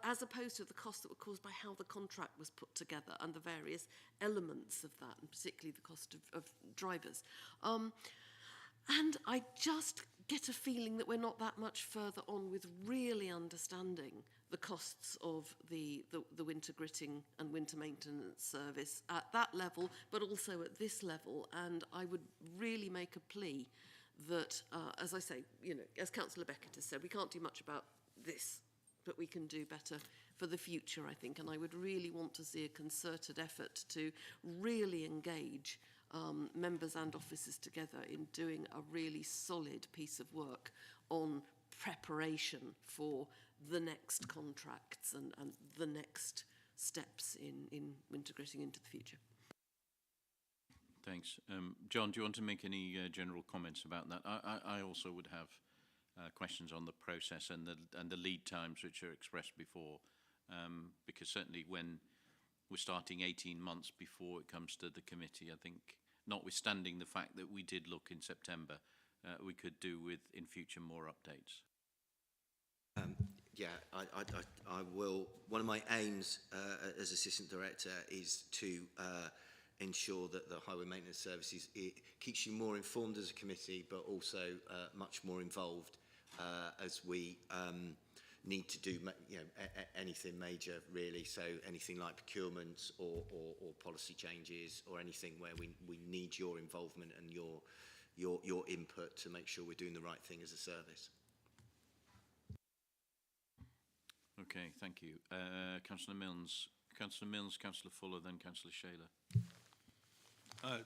as opposed to the costs that were caused by how the contract was put together and the various elements of that, and particularly the cost of drivers. And I just get a feeling that we're not that much further on with really understanding the costs of the winter gritting and winter maintenance service at that level, but also at this level. And I would really make a plea that, as I say, as Councillor Beckett has said, we can't do much about this, but we can do better for the future, I think. And I would really want to see a concerted effort to really engage members and officers together in doing a really solid piece of work on preparation for the next contracts and the next steps in winter gritting into the future. Thanks. John, do you want to make any general comments about that? I also would have questions on the process and the lead times which are expressed before, because certainly when we're starting 18 months before it comes to the committee, I think, notwithstanding the fact that we did look in September, we could do with in future more updates. Yeah, I will. One of my aims as Assistant Director is to ensure that the Highway Maintenance Services, it keeps you more informed as a committee, but also much more involved as we need to do anything major, really. So anything like procurements or policy changes or anything where we need your involvement and your input to make sure we're doing the right thing as a service. Okay, thank you. Councillor Milnes, Councillor Fuller, then Councillor Shaler.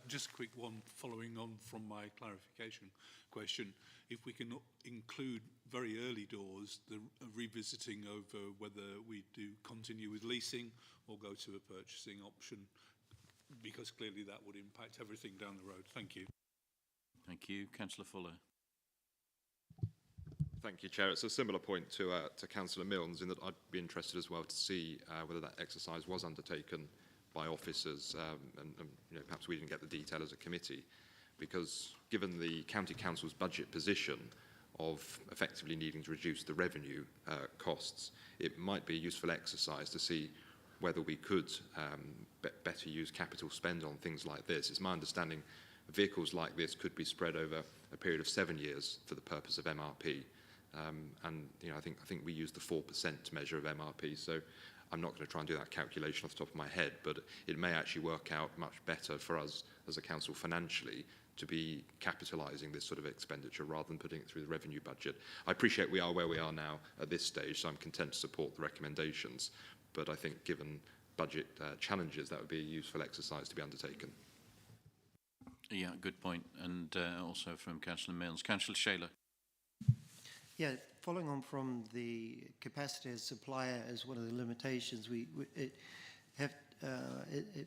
Just a quick one following on from my clarification question. If we can include very early doors, the revisiting over whether we do continue with leasing or go to a purchasing option, because clearly that would impact everything down the road. Thank you. Thank you. Councillor Fuller. Thank you, Chair. It's a similar point to Councillor Milnes, in that I'd be interested as well to see whether that exercise was undertaken by officers, and you know, perhaps we didn't get the detail as a committee, because given the County Council's budget position of effectively needing to reduce the revenue costs, it might be a useful exercise to see whether we could better use capital spend on things like this. It's my understanding vehicles like this could be spread over a period of 7 years for the purpose of MRP. And you know, I think we use the 4% measure of MRP, so I'm not going to try and do that calculation off the top of my head, but it may actually work out much better for us as a council financially to be capitalising this sort of expenditure rather than putting it through the revenue budget. I appreciate we are where we are now at this stage, so I'm content to support the recommendations, but I think given budget challenges, that would be a useful exercise to be undertaken. Yeah, good point. And also from Councillor Mills. Councillor Shaler. Yeah, following on from the capacity as supplier as one of the limitations, it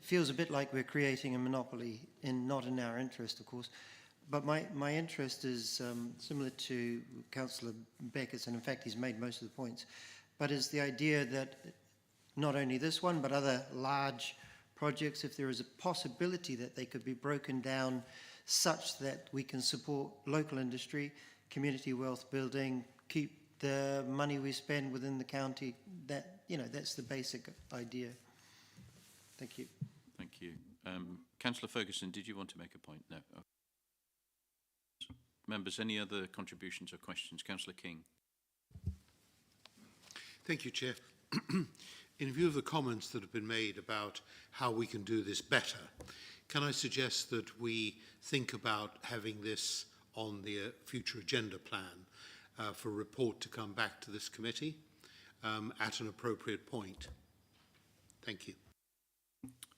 feels a bit like we're creating a monopoly, not in our interest, of course. But my interest is similar to Councillor Beckett's, and in fact he's made most of the points, but is the idea that not only this one, but other large projects, if there is a possibility that they could be broken down such that we can support local industry, community wealth building, keep the money we spend within the county, that, you know, that's the basic idea. Thank you. Thank you. Councillor Ferguson, did you want to make a point? No. Okay. Members, any other contributions or questions? Councillor King. Thank you, Chair. In view of the comments that have been made about how we can do this better, can I suggest that we think about having this on the future agenda plan for a report to come back to this committee at an appropriate point? Thank you.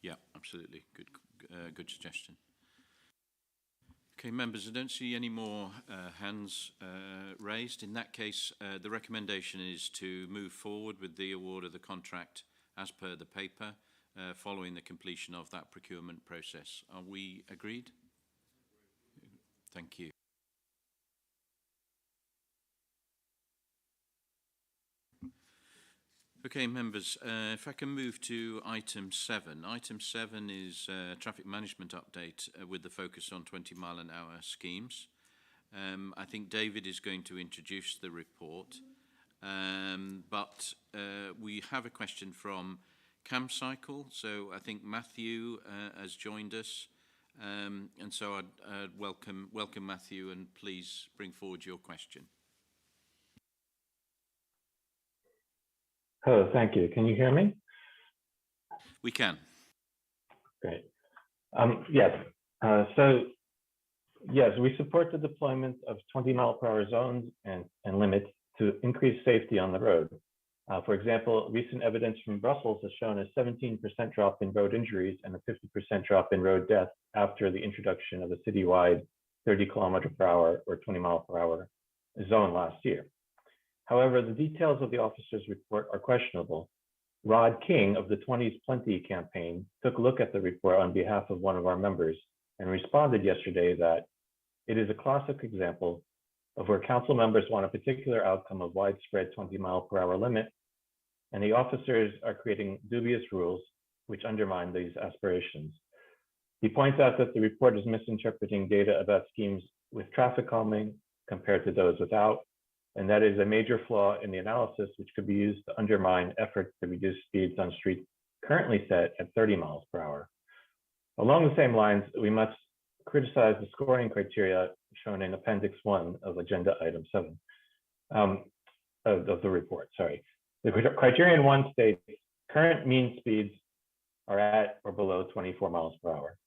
Yeah, absolutely. Good suggestion. Okay, members, I don't see any more hands raised. In that case, the recommendation is to move forward with the award of the contract as per the paper, following the completion of that procurement process. Are we agreed? Thank you. Okay, members, if I can move to item 7. Item 7 is traffic management update with the focus on 20-mile-an-hour schemes. I think David is going to introduce the report, but we have a question from CamCycle. So I think Matthew has joined us, and so I'd welcome Matthew, and please bring forward your question. Oh, thank you. Can you hear me? We can. Great. Yes. So, yes, we support the deployment of 20-mile-per-hour zones and limits to increase safety on the road. For example, recent evidence from Brussels has shown a 17% drop in road injuries and a 50% drop in road deaths after the introduction of a citywide 30-kilometer-per-hour or 20-mile-per-hour zone last year. However, the details of the officer's report are questionable. Rod King of the 20s Plenty campaign took a look at the report on behalf of one of our members and responded yesterday that it is a classic example of where council members want a particular outcome of widespread 20-mile-per-hour limit, and the officers are creating dubious rules which undermine these aspirations. He points out that the report is misinterpreting data about schemes with traffic calming compared to those without, and that is a major flaw in the analysis which could be used to undermine efforts to reduce speeds on streets currently set at 30 miles per hour. Along the same lines, we must criticize the scoring criteria shown in Appendix 1 of Agenda Item 7 of the report, sorry. The criterion 1 states current mean speeds are at or below 24 miles per hour.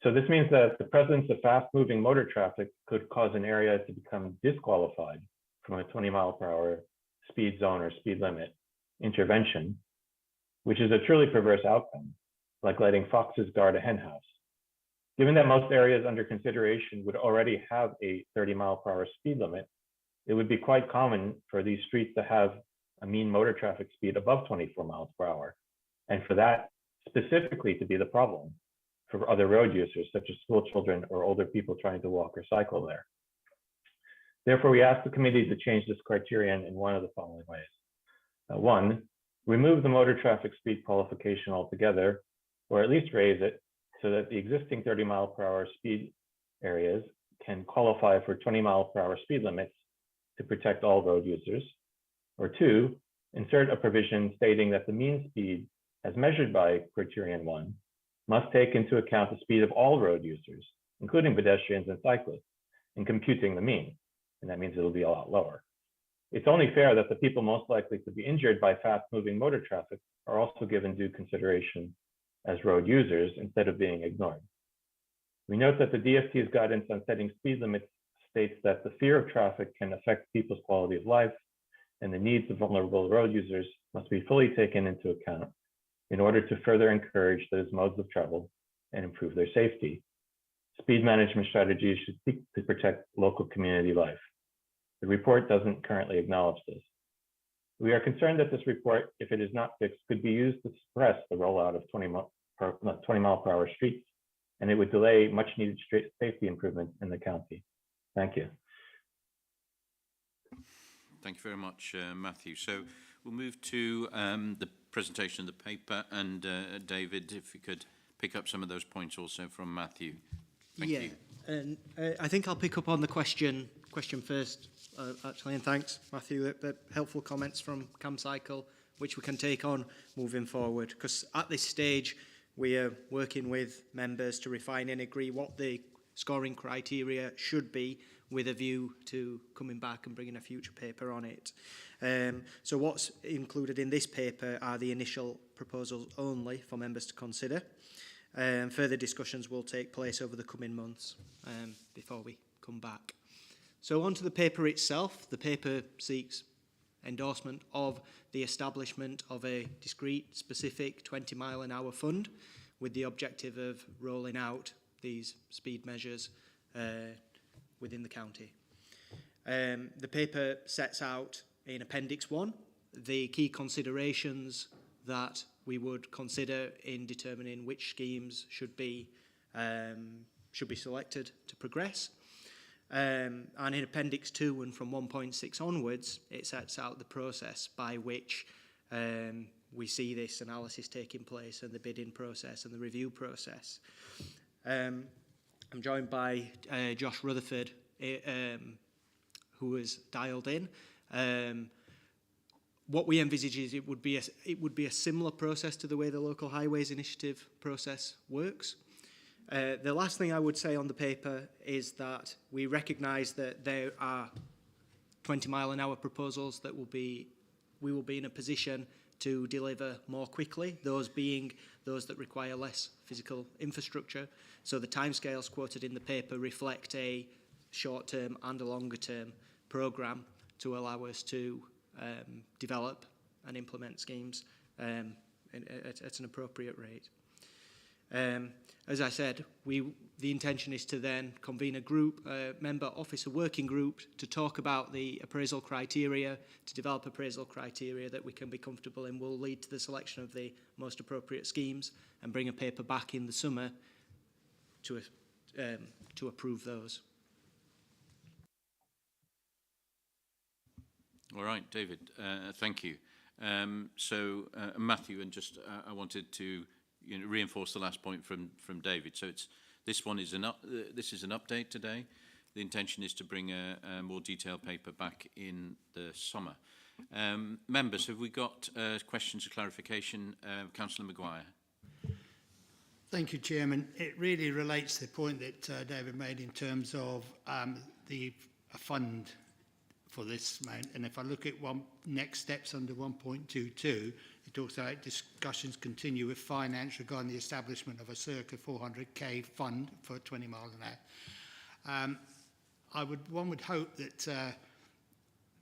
So this means that the presence of fast-moving motor traffic could cause an area to become disqualified from a 20-mile-per-hour speed zone or speed limit intervention, which is a truly perverse outcome, like letting foxes guard a hen house. Given that most areas under consideration would already have a 30-mile-per-hour speed limit, it would be quite common for these streets to have a mean motor traffic speed above 24 miles per hour, and for that specifically to be the problem for other road users, such as school children or older people trying to walk or cycle there. Therefore, we ask the committee to change this criterion in one of the following ways. 1, remove the motor traffic speed qualification altogether or at least raise it so that the existing 30-mile-per-hour speed areas can qualify for 20-mile-per-hour speed limits to protect all road users. Or 2, insert a provision stating that the mean speed, as measured by Criterion 1, must take into account the speed of all road users, including pedestrians and cyclists, in computing the mean. And that means it'll be a lot lower. It's only fair that the people most likely to be injured by fast-moving motor traffic are also given due consideration as road users instead of being ignored. We note that the DFT's guidance on setting speed limits states that the fear of traffic can affect people's quality of life, and the needs of vulnerable road users must be fully taken into account in order to further encourage those modes of travel and improve their safety. Speed management strategies should seek to protect local community life. The report doesn't currently acknowledge this. We are concerned that this report, if it is not fixed, could be used to suppress the rollout of 20-mile-per-hour streets, and it would delay much needed safety improvements in the county. Thank you. Thank you very much, Matthew. So we'll move to the presentation of the paper, and David, if you could pick up some of those points also from Matthew. Thank you. And I think I'll pick up on the question first, actually, and thanks, Matthew, the helpful comments from CamCycle, which we can take on moving forward, because at this stage, we are working with members to refine and agree what the scoring criteria should be, with a view to coming back and bringing a future paper on it. So what's included in this paper are the initial proposals only for members to consider. Further discussions will take place over the coming months before we come back. So on to the paper itself. The paper seeks endorsement of the establishment of a discrete, specific 20-mile-an-hour fund with the objective of rolling out these speed measures within the county. The paper sets out in Appendix 1 the key considerations that we would consider in determining which schemes should be selected to progress. And in Appendix 2 and from 1.6 onwards, it sets out the process by which we see this analysis taking place, and the bidding process and the review process. I'm joined by Josh Rutherford, who is dialed in. What we envisage is it would be a similar process to the way the Local Highways Initiative process works. The last thing I would say on the paper is that we recognise that there are 20-mile-an-hour proposals that we will be in a position to deliver more quickly, those being those that require less physical infrastructure. So the timescales quoted in the paper reflect a short-term and a longer-term programme to allow us to develop and implement schemes at an appropriate rate. As I said, the intention is to then convene a group, member officer working group, to talk about the appraisal criteria, to develop appraisal criteria that we can be comfortable in will lead to the selection of the most appropriate schemes, and bring a paper back in the summer to approve those. All right, David, thank you. So Matthew, and just I wanted to reinforce the last point from David. So this is an update today. The intention is to bring a more detailed paper back in the summer. Members, have we got questions or clarification? Councillor Maguire. Thank you, Chairman. It really relates to the point that David made in terms of a fund for this amount. And if I look at next steps under 1.22, it talks about discussions continue with finance regarding the establishment of a circa 400k fund for 20 miles an hour. One would hope that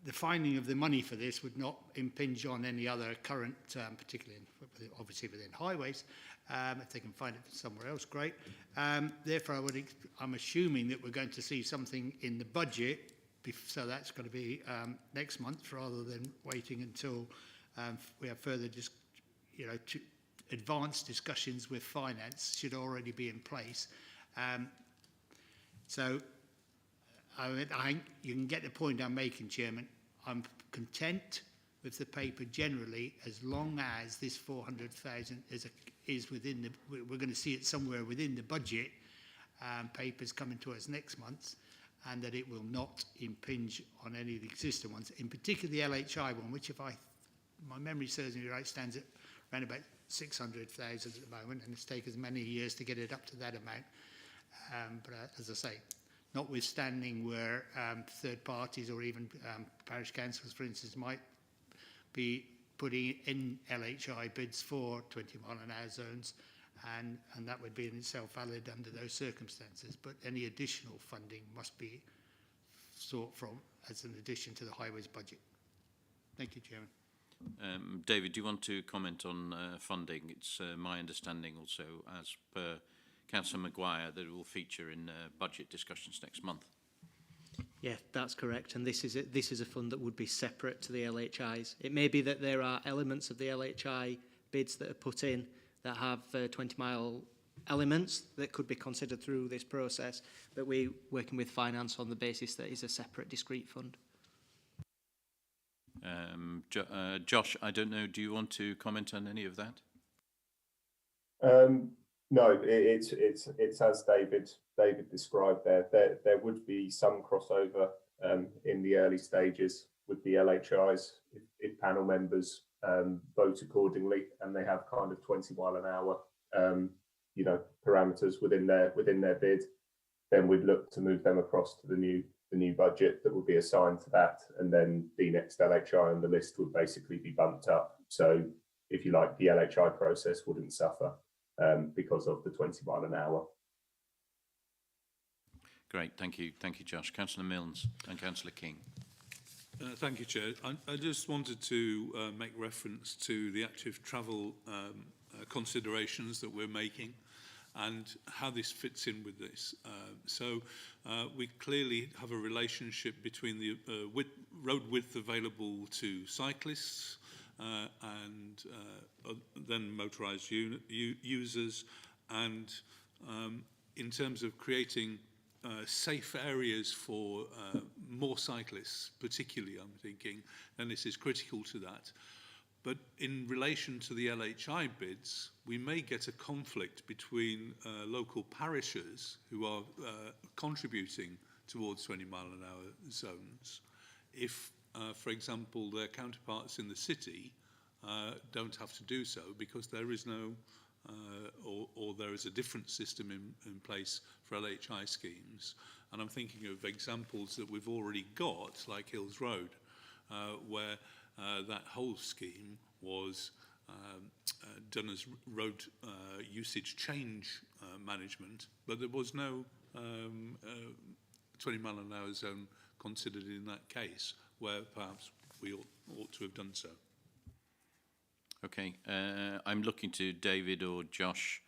the finding of the money for this would not impinge on any other current, particularly obviously within highways. If they can find it somewhere else, great. Therefore, I'm assuming that we're going to see something in the budget, so that's going to be next month rather than waiting until we have further advanced discussions with finance should already be in place. So you can get the point I'm making, Chairman. I'm content with the paper generally as long as this 400,000 is within the, we're going to see it somewhere within the budget papers coming to us next month, and that it will not impinge on any of the existing ones, in particular the LHI one, which if my memory serves me right, stands at around about 600,000 at the moment, and it's taken as many years to get it up to that amount. But as I say, notwithstanding where third parties or even parish councils, for instance, might be putting in LHI bids for 20 mile an hour zones, and that would be in itself valid under those circumstances. But any additional funding must be sought from as an addition to the highways budget. Thank you, Chairman. David, do you want to comment on funding? It's my understanding also, as per Councillor Maguire, that it will feature in budget discussions next month. Yeah, that's correct. And this is a fund that would be separate to the LHIs. It may be that there are elements of the LHI bids that are put in that have 20-mile elements that could be considered through this process, but we're working with finance on the basis that it's a separate discrete fund. Josh, I don't know, do you want to comment on any of that? No, it's as David described there. There would be some crossover in the early stages with the LHIs if panel members vote accordingly and they have kind of 20 mile an hour parameters within their bid, then we'd look to move them across to the new budget that would be assigned to that, and then the next LHI on the list would basically be bumped up. So if you like, the LHI process wouldn't suffer because of the 20 mile an hour. Great, thank you, Josh. Councillor Milnes and Councillor King. Thank you, Chair. I just wanted to make reference to the active travel considerations that we're making and how this fits in with this. We clearly have a relationship between the road width available to cyclists and then motorised users, and in terms of creating safe areas for more cyclists, particularly, I'm thinking, and this is critical to that. But in relation to the LHI bids, we may get a conflict between local parishes who are contributing towards 20 mile an hour zones if, for example, their counterparts in the city don't have to do so because there is no, or there is a different system in place for LHI schemes. And I'm thinking of examples that we've already got, like Hills Road, where that whole scheme was done as road usage change management, but there was no 20 mile an hour zone considered in that case, where perhaps we ought to have done so. Okay, I'm looking to David or Josh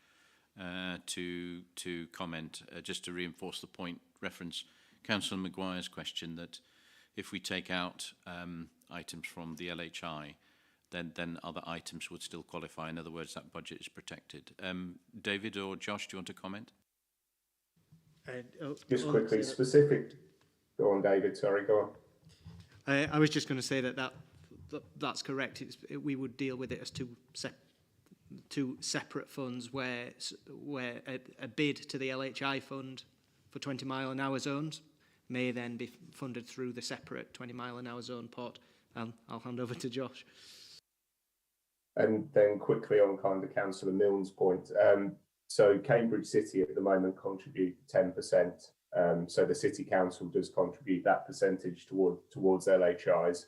to comment, just to reinforce the point, reference Councillor Maguire's question that if we take out items from the LHI, then other items would still qualify. In other words, that budget is protected. David or Josh, do you want to comment? Just quickly, specific. Go on, David. Sorry, go on. I was just going to say that's correct. We would deal with it as two separate funds where a bid to the LHI fund for 20 mile an hour zones may then be funded through the separate 20 mile an hour zone pot. I'll hand over to Josh. And then quickly on kind of Councillor Milne's point. So Cambridge City at the moment contribute 10%. So the City Council does contribute that percentage towards LHIs.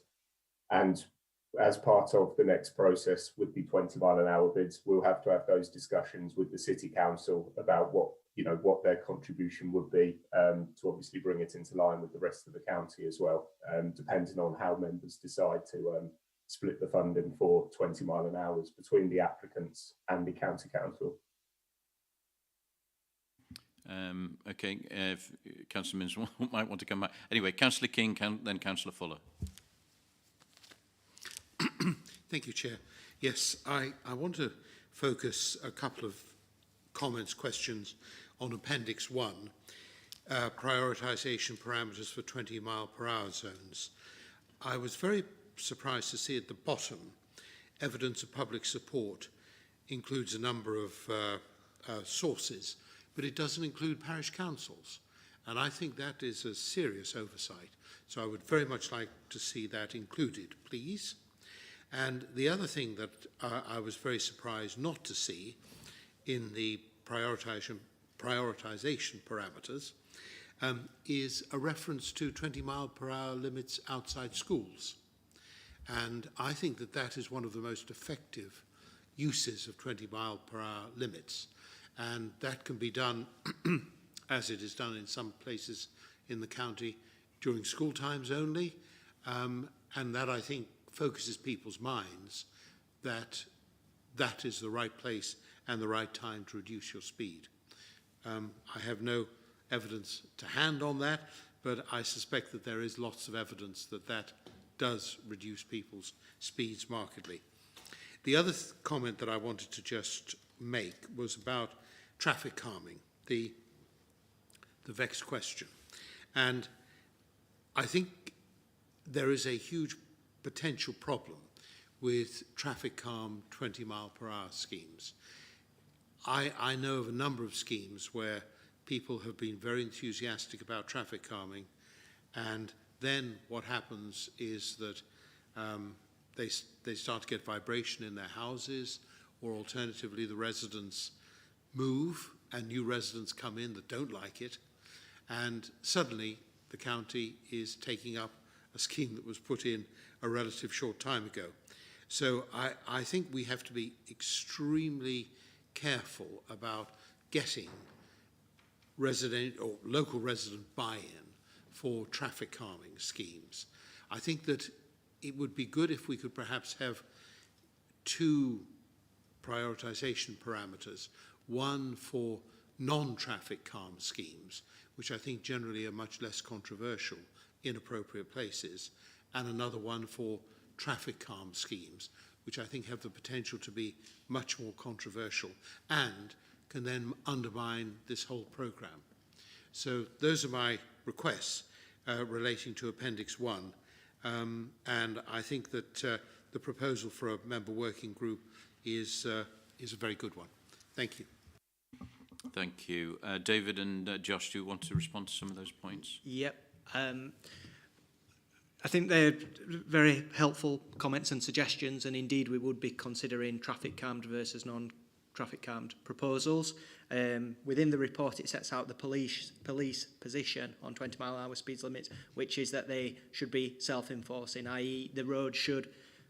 And as part of the next process with the 20 mile an hour bids, we'll have to have those discussions with the City Council about what their contribution would be, to obviously bring it into line with the rest of the county as well, depending on how members decide to split the funding for 20 mile an hours between the applicants and the county council. Okay, if Councillor Milnes might want to come back. Anyway, Councillor King, then Councillor Fuller. Thank you, Chair. Yes, I want to focus a couple of comments, questions on Appendix 1, prioritisation parameters for 20 mile per hour zones. I was very surprised to see at the bottom evidence of public support includes a number of sources, but it doesn't include parish councils. And I think that is a serious oversight. So I would very much like to see that included, please. And the other thing that I was very surprised not to see in the prioritization parameters is a reference to 20-mile-per-hour limits outside schools. And I think that that is one of the most effective uses of 20-mile-per-hour limits. And that can be done, as it is done in some places in the county, during school times only. And that, I think, focuses people's minds that that is the right place and the right time to reduce your speed. I have no evidence to hand on that, but I suspect that there is lots of evidence that that does reduce people's speeds markedly. The other comment that I wanted to just make was about traffic calming, the vexed question. And I think there is a huge potential problem with traffic calm 20-mile-per-hour schemes. I know of a number of schemes where people have been very enthusiastic about traffic calming, and then what happens is that they start to get vibration in their houses, or alternatively the residents move and new residents come in that don't like it, and suddenly the county is taking up a scheme that was put in a relative short time ago. So I think we have to be extremely careful about getting resident or local resident buy-in for traffic calming schemes. I think that it would be good if we could perhaps have two prioritization parameters, one for non-traffic calm schemes, which I think generally are much less controversial in appropriate places, and another one for traffic calm schemes, which I think have the potential to be much more controversial and can then undermine this whole program. So those are my requests relating to Appendix 1. And I think that the proposal for a member working group is a very good one. Thank you. Thank you. David and Josh, do you want to respond to some of those points? Yep. I think they're very helpful comments and suggestions, and indeed we would be considering traffic calmed versus non-traffic calmed proposals. Within the report it sets out the police position on 20-mile-an-hour speed limits, which is that they should be self-enforcing, i.e.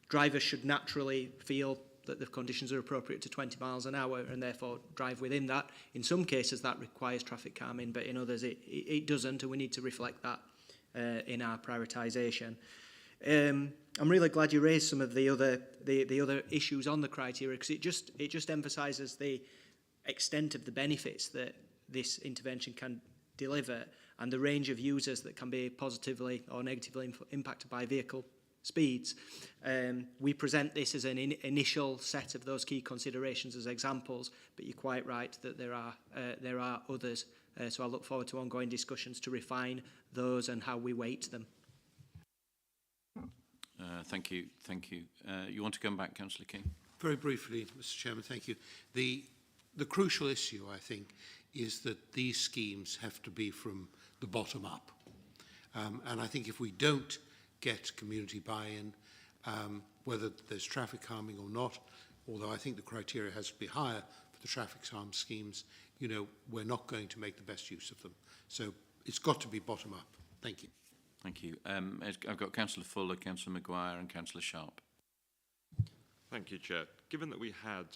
drivers should naturally feel that the conditions are appropriate to 20 miles an hour and therefore drive within that. In some cases that requires traffic calming, but in others it doesn't, and we need to reflect that in our prioritisation. I'm really glad you raised some of the other issues on the criteria, because it just emphasises the extent of the benefits that this intervention can deliver and the range of users that can be positively or negatively impacted by vehicle speeds. We present this as an initial set of those key considerations as examples, but you're quite right that there are others. So I look forward to ongoing discussions to refine those and how we weight them. Thank you. Thank you. You want to come back, Councillor King? Very briefly, Mr. Chairman, thank you. The crucial issue, I think, is that these schemes have to be from the bottom up. And I think if we don't get community buy-in, whether there's traffic calming or not, although I think the criteria has to be higher for the traffic calm schemes, you know, we're not going to make the best use of them. So it's got to be bottom up. Thank you. Thank you. I've got Councillor Fuller, Councillor Maguire and Councillor Sharp. Thank you, Chair. Given that we had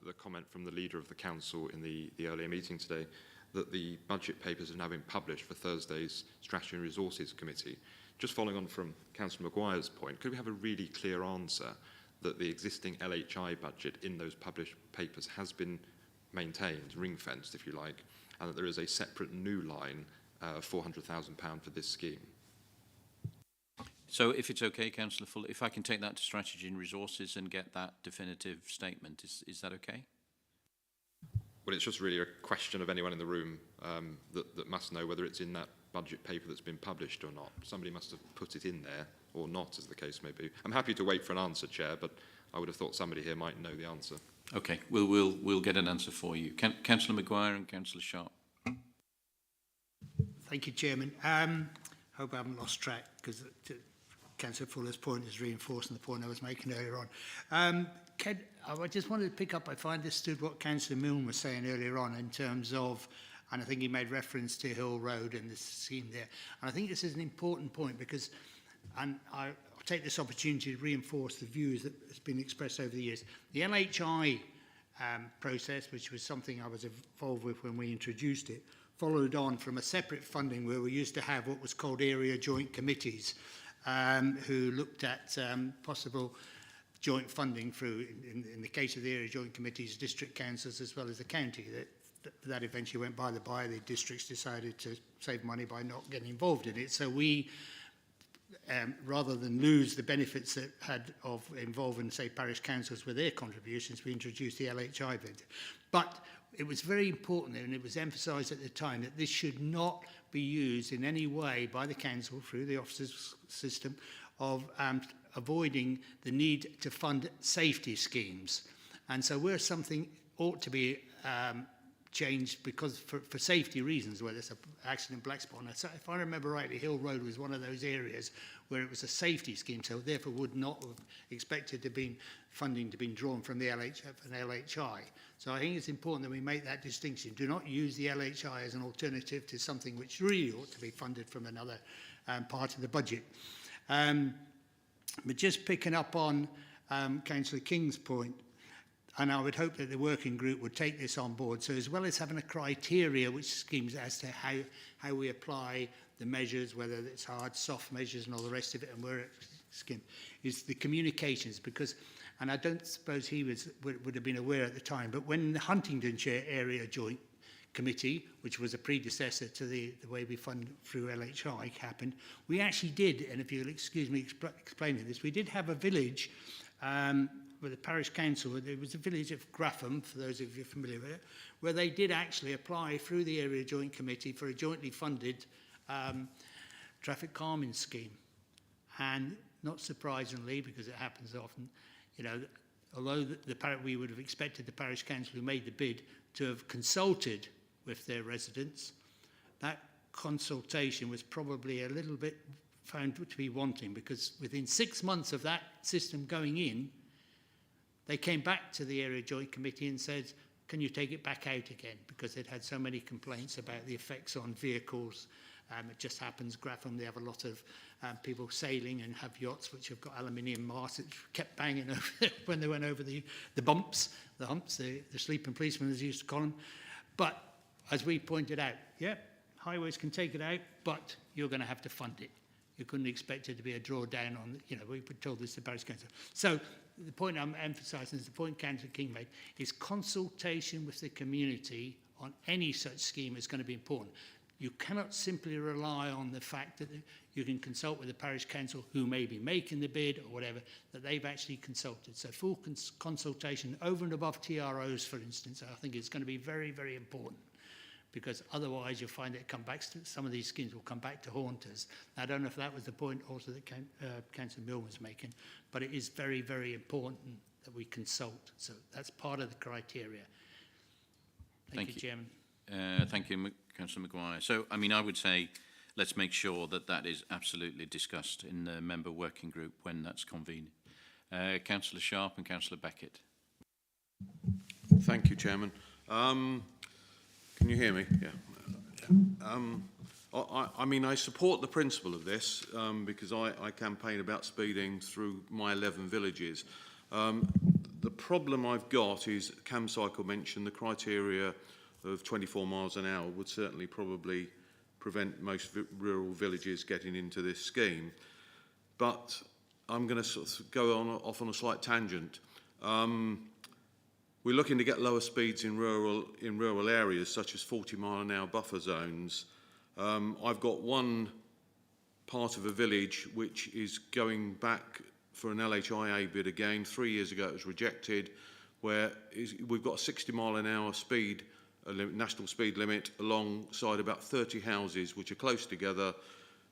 the comment from the Leader of the Council in the earlier meeting today that the budget papers have now been published for Thursday's Strategy and Resources Committee, just following on from Councillor Maguire's point, could we have a really clear answer that the existing LHI budget in those published papers has been maintained, ring-fenced if you like, and that there is a separate new line of £400,000 for this scheme? So if it's okay, Councillor Fuller, if I can take that to Strategy and Resources and get that definitive statement, is that okay? Well, it's just really a question of anyone in the room that must know whether it's in that budget paper that's been published or not. Somebody must have put it in there, or not, as the case may be. I'm happy to wait for an answer, Chair, but I would have thought somebody here might know the answer. Okay, we'll get an answer for you. Councillor Maguire and Councillor Sharp. Thank you, Chairman. Hope I haven't lost track, because Councillor Fuller's point is reinforcing the point I was making earlier on. I just wanted to pick up, if I understood what Councillor Milne was saying earlier on in terms of, and I think he made reference to Hill Road and the scheme there. And I think this is an important point because, and I'll take this opportunity to reinforce the views that has been expressed over the years. The LHI process, which was something I was involved with when we introduced it, followed on from a separate funding where we used to have what was called area joint committees, who looked at possible joint funding through, in the case of the area joint committees, district councils as well as the county. That eventually went by the by. The districts decided to save money by not getting involved in it. So we, rather than lose the benefits that had of involving, say, parish councils with their contributions, we introduced the LHI bid. But it was very important, and it was emphasised at the time, that this should not be used in any way by the council through the officers system of avoiding the need to fund safety schemes. And so where something ought to be changed because for safety reasons, whether it's an accident black spot. If I remember rightly, Hill Road was one of those areas where it was a safety scheme, so therefore would not have expected to be funding to be drawn from the LHI. So I think it's important that we make that distinction. Do not use the LHI as an alternative to something which really ought to be funded from another part of the budget. But just picking up on Councillor King's point, and I would hope that the working group would take this on board. So as well as having a criteria which schemes as to how we apply the measures, whether it's hard, soft measures and all the rest of it, and where it scheme, is the communications. Because, and I don't suppose he would have been aware at the time, but when the Huntingdonshire Area Joint Committee, which was a predecessor to the way we fund through LHI, happened, we actually did, and if you'll excuse me explaining this, we did have a village with the parish council. There was a village of Graffham, for those of you familiar with it, where they did actually apply through the Area Joint Committee for a jointly funded traffic calming scheme. And not surprisingly, because it happens often, you know, although we would have expected the parish council who made the bid to have consulted with their residents, that consultation was probably a little bit found to be wanting, because within 6 months of that system going in, they came back to the Area Joint Committee and said, can you take it back out again? Because they'd had so many complaints about the effects on vehicles. It just happens, Graffham, they have a lot of people sailing and have yachts which have got aluminium masts that kept banging over when they went over the humps, the sleeping policemen, as you used to call them. But as we pointed out, yeah, highways can take it out, but you're going to have to fund it. You couldn't expect it to be a drawdown on, you know, we were told this to Parish Council. So the point I'm emphasising is the point Councillor King made, is consultation with the community on any such scheme is going to be important. You cannot simply rely on the fact that you can consult with the parish council who may be making the bid or whatever, that they've actually consulted. So full consultation over and above TROs, for instance, I think is going to be very, very important, because otherwise you'll find it come back to, some of these schemes will come back to haunt us. I don't know if that was the point also that Councillor Mill was making, but it is very, very important that we consult. So that's part of the criteria. Thank you, Chairman. Thank you, Councillor Maguire. So, I mean, I would say let's make sure that that is absolutely discussed in the member working group when that's convened. Councillor Sharp and Councillor Beckett. Thank you, Chairman. Can you hear me? Yeah. I mean, I support the principle of this because I campaign about speeding through my 11 villages. The problem I've got is, Cam Cycle mentioned the criteria of 24 miles an hour would certainly probably prevent most rural villages getting into this scheme. But I'm going to sort of go off on a slight tangent. We're looking to get lower speeds in rural areas, such as 40-mile-an-hour buffer zones. I've got one part of a village which is going back for an LHIA bid again. 3 years ago it was rejected, where we've got a 60-mile-an-hour speed, national speed limit, alongside about 30 houses which are close together.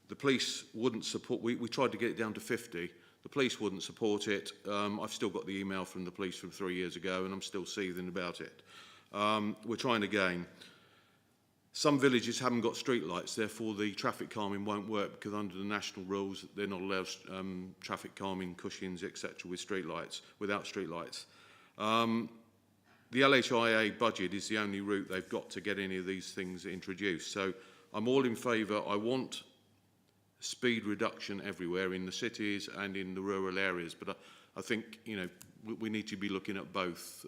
The police wouldn't support, we tried to get it down to 50. The police wouldn't support it. I've still got the email from the police from 3 years ago, and I'm still seething about it. We're trying again. Some villages haven't got street lights, therefore the traffic calming won't work, because under the national rules they're not allowed traffic calming cushions, etc. with street lights, without street lights. The LHIA budget is the only route they've got to get any of these things introduced. So I'm all in favour. I want speed reduction everywhere in the cities and in the rural areas, but I think, you know, we need to be looking at both,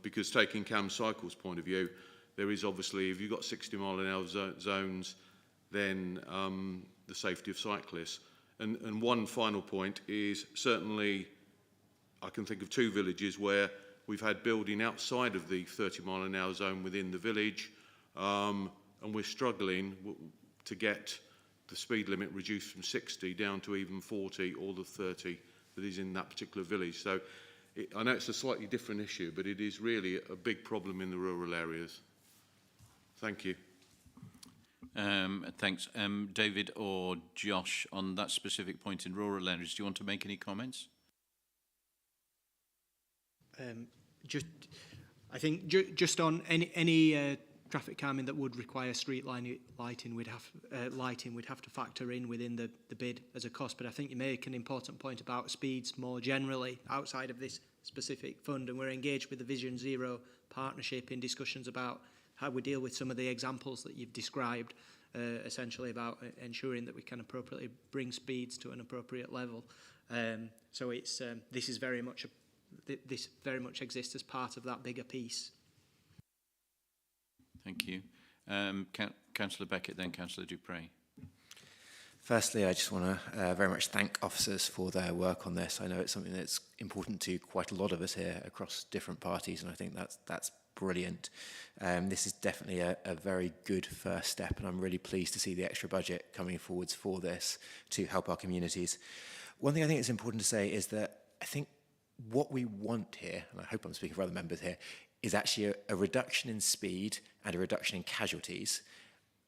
because taking Cam Cycle's point of view, there is obviously, if you've got 60 mile an hour zones, then the safety of cyclists. And one final point is, certainly I can think of 2 villages where we've had building outside of the 30 mile an hour zone within the village, and we're struggling to get the speed limit reduced from 60 down to even 40 or the 30 that is in that particular village. So I know it's a slightly different issue, but it is really a big problem in the rural areas. Thank you. Thanks. David or Josh, on that specific point in rural areas, do you want to make any comments? I think just on any traffic calming that would require street lighting, we'd have to factor in within the bid as a cost. But I think you make an important point about speeds more generally outside of this specific fund, and we're engaged with the Vision Zero partnership in discussions about how we deal with some of the examples that you've described, essentially about ensuring that we can appropriately bring speeds to an appropriate level. So it's this very much exists as part of that bigger piece. Thank you. Councillor Beckett, then Councillor Dupre. Firstly, I just want to very much thank officers for their work on this. I know it's something that's important to quite a lot of us here across different parties, and I think that's brilliant. This is definitely a very good first step, and I'm really pleased to see the extra budget coming forwards for this to help our communities. One thing I think it's important to say is that I think what we want here, and I hope I'm speaking for other members here, is actually a reduction in speed and a reduction in casualties.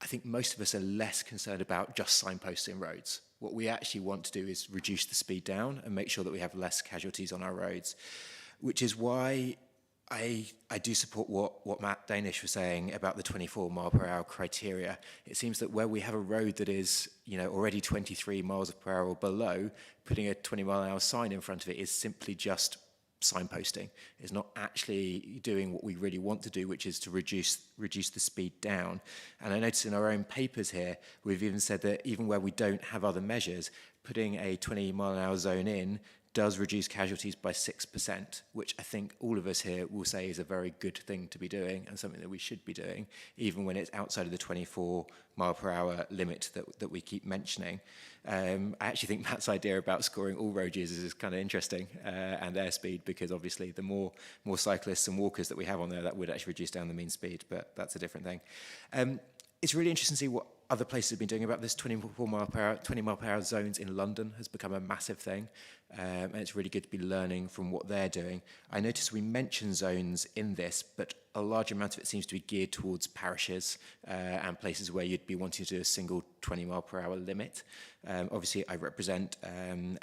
I think most of us are less concerned about just signposting roads. What we actually want to do is reduce the speed down and make sure that we have less casualties on our roads, which is why I do support what Matt Danish was saying about the 24 mile per hour criteria. It seems that where we have a road that is, you know, already 23 miles per hour or below, putting a 20 mile an hour sign in front of it is simply just signposting. It's not actually doing what we really want to do, which is to reduce the speed down. And I notice in our own papers here, we've even said that even where we don't have other measures, putting a 20 mile an hour zone in does reduce casualties by 6%, which I think all of us here will say is a very good thing to be doing and something that we should be doing, even when it's outside of the 24 mile per hour limit that we keep mentioning. I actually think Matt's idea about scoring all road users is kind of interesting, and their speed, because obviously the more cyclists and walkers that we have on there, that would actually reduce down the mean speed, but that's a different thing. It's really interesting to see what other places have been doing about this. 20 mile per hour zones in London has become a massive thing, and it's really good to be learning from what they're doing. I noticed we mentioned zones in this, but a large amount of it seems to be geared towards parishes and places where you'd be wanting to do a single 20 mile per hour limit. Obviously, I represent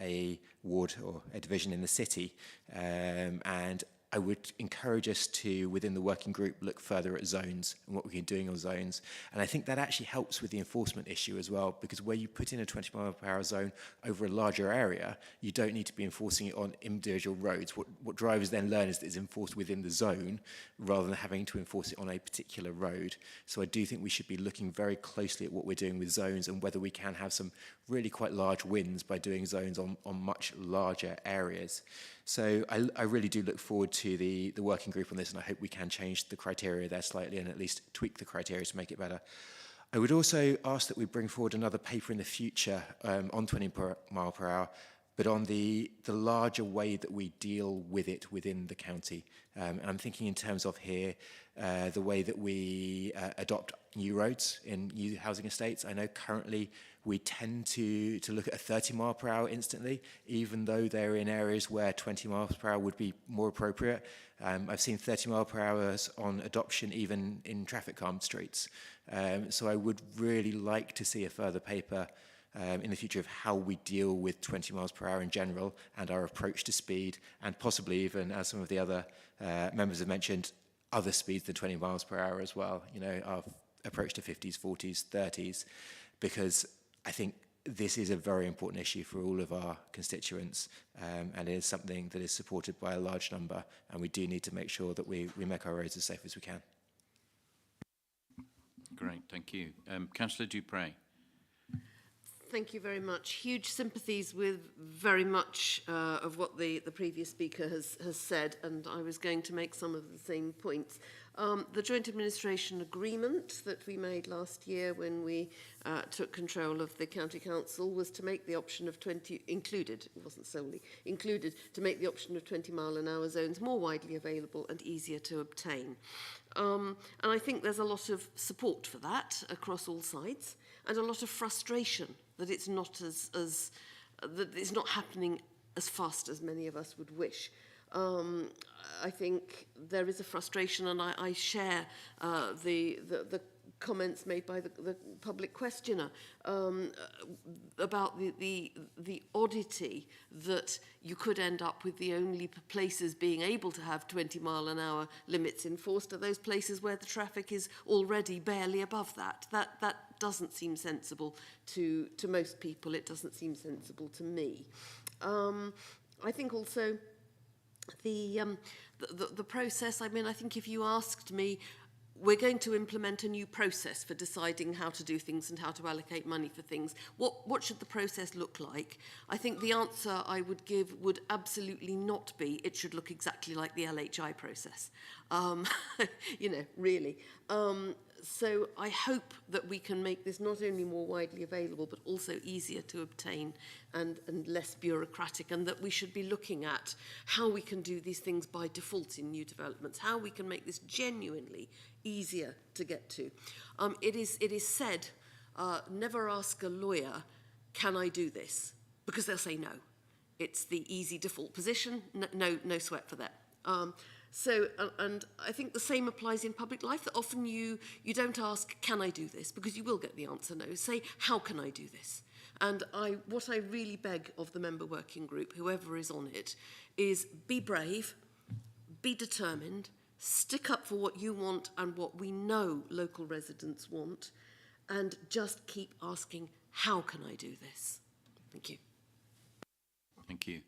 a ward or a division in the city, and I would encourage us to, within the working group, look further at zones and what we can doing on zones. And I think that actually helps with the enforcement issue as well, because where you put in a 20 mile per hour zone over a larger area, you don't need to be enforcing it on individual roads. What drivers then learn is that it's enforced within the zone rather than having to enforce it on a particular road. So I do think we should be looking very closely at what we're doing with zones and whether we can have some really quite large wins by doing zones on much larger areas. So I really do look forward to the working group on this, and I hope we can change the criteria there slightly and at least tweak the criteria to make it better. I would also ask that we bring forward another paper in the future on 20 mile per hour, but on the larger way that we deal with it within the county. And I'm thinking in terms of here, the way that we adopt new roads in new housing estates. I know currently we tend to look at a 30 mile per hour instantly, even though they're in areas where 20 miles per hour would be more appropriate. I've seen 30 mile per hours on adoption even in traffic calmed streets. So I would really like to see a further paper in the future of how we deal with 20 miles per hour in general and our approach to speed, and possibly even, as some of the other members have mentioned, other speeds than 20 miles per hour as well, you know, our approach to 50s, 40s, 30s, because I think this is a very important issue for all of our constituents, and it is something that is supported by a large number, and we do need to make sure that we make our roads as safe as we can. Great, thank you. Councillor Dupre. Thank you very much. Huge sympathies with very much of what the previous speaker has said, and I was going to make some of the same points. The joint administration agreement that we made last year when we took control of the county council was to make the option of 20, included, it wasn't solely, included to make the option of 20 mile an hour zones more widely available and easier to obtain. And I think there's a lot of support for that across all sides, and a lot of frustration that it's not that it's not happening as fast as many of us would wish. I think there is a frustration, and I share the comments made by the public questioner about the oddity that you could end up with the only places being able to have 20 mile an hour limits enforced are those places where the traffic is already barely above that. That doesn't seem sensible to most people. It doesn't seem sensible to me. I think also the process, I mean, I think if you asked me, we're going to implement a new process for deciding how to do things and how to allocate money for things. What should the process look like? I think the answer I would give would absolutely not be it should look exactly like the LHI process. You know, really. So I hope that we can make this not only more widely available, but also easier to obtain and less bureaucratic, and that we should be looking at how we can do these things by default in new developments, how we can make this genuinely easier to get to. It is said, never ask a lawyer, can I do this? Because they'll say no. It's the easy default position, no sweat for that. So, and I think the same applies in public life, that often you don't ask, can I do this? Because you will get the answer no. Say, how can I do this? And what I really beg of the member working group, whoever is on it, is be brave, be determined, stick up for what you want and what we know local residents want, and just keep asking, how can I do this? Thank you. Thank you.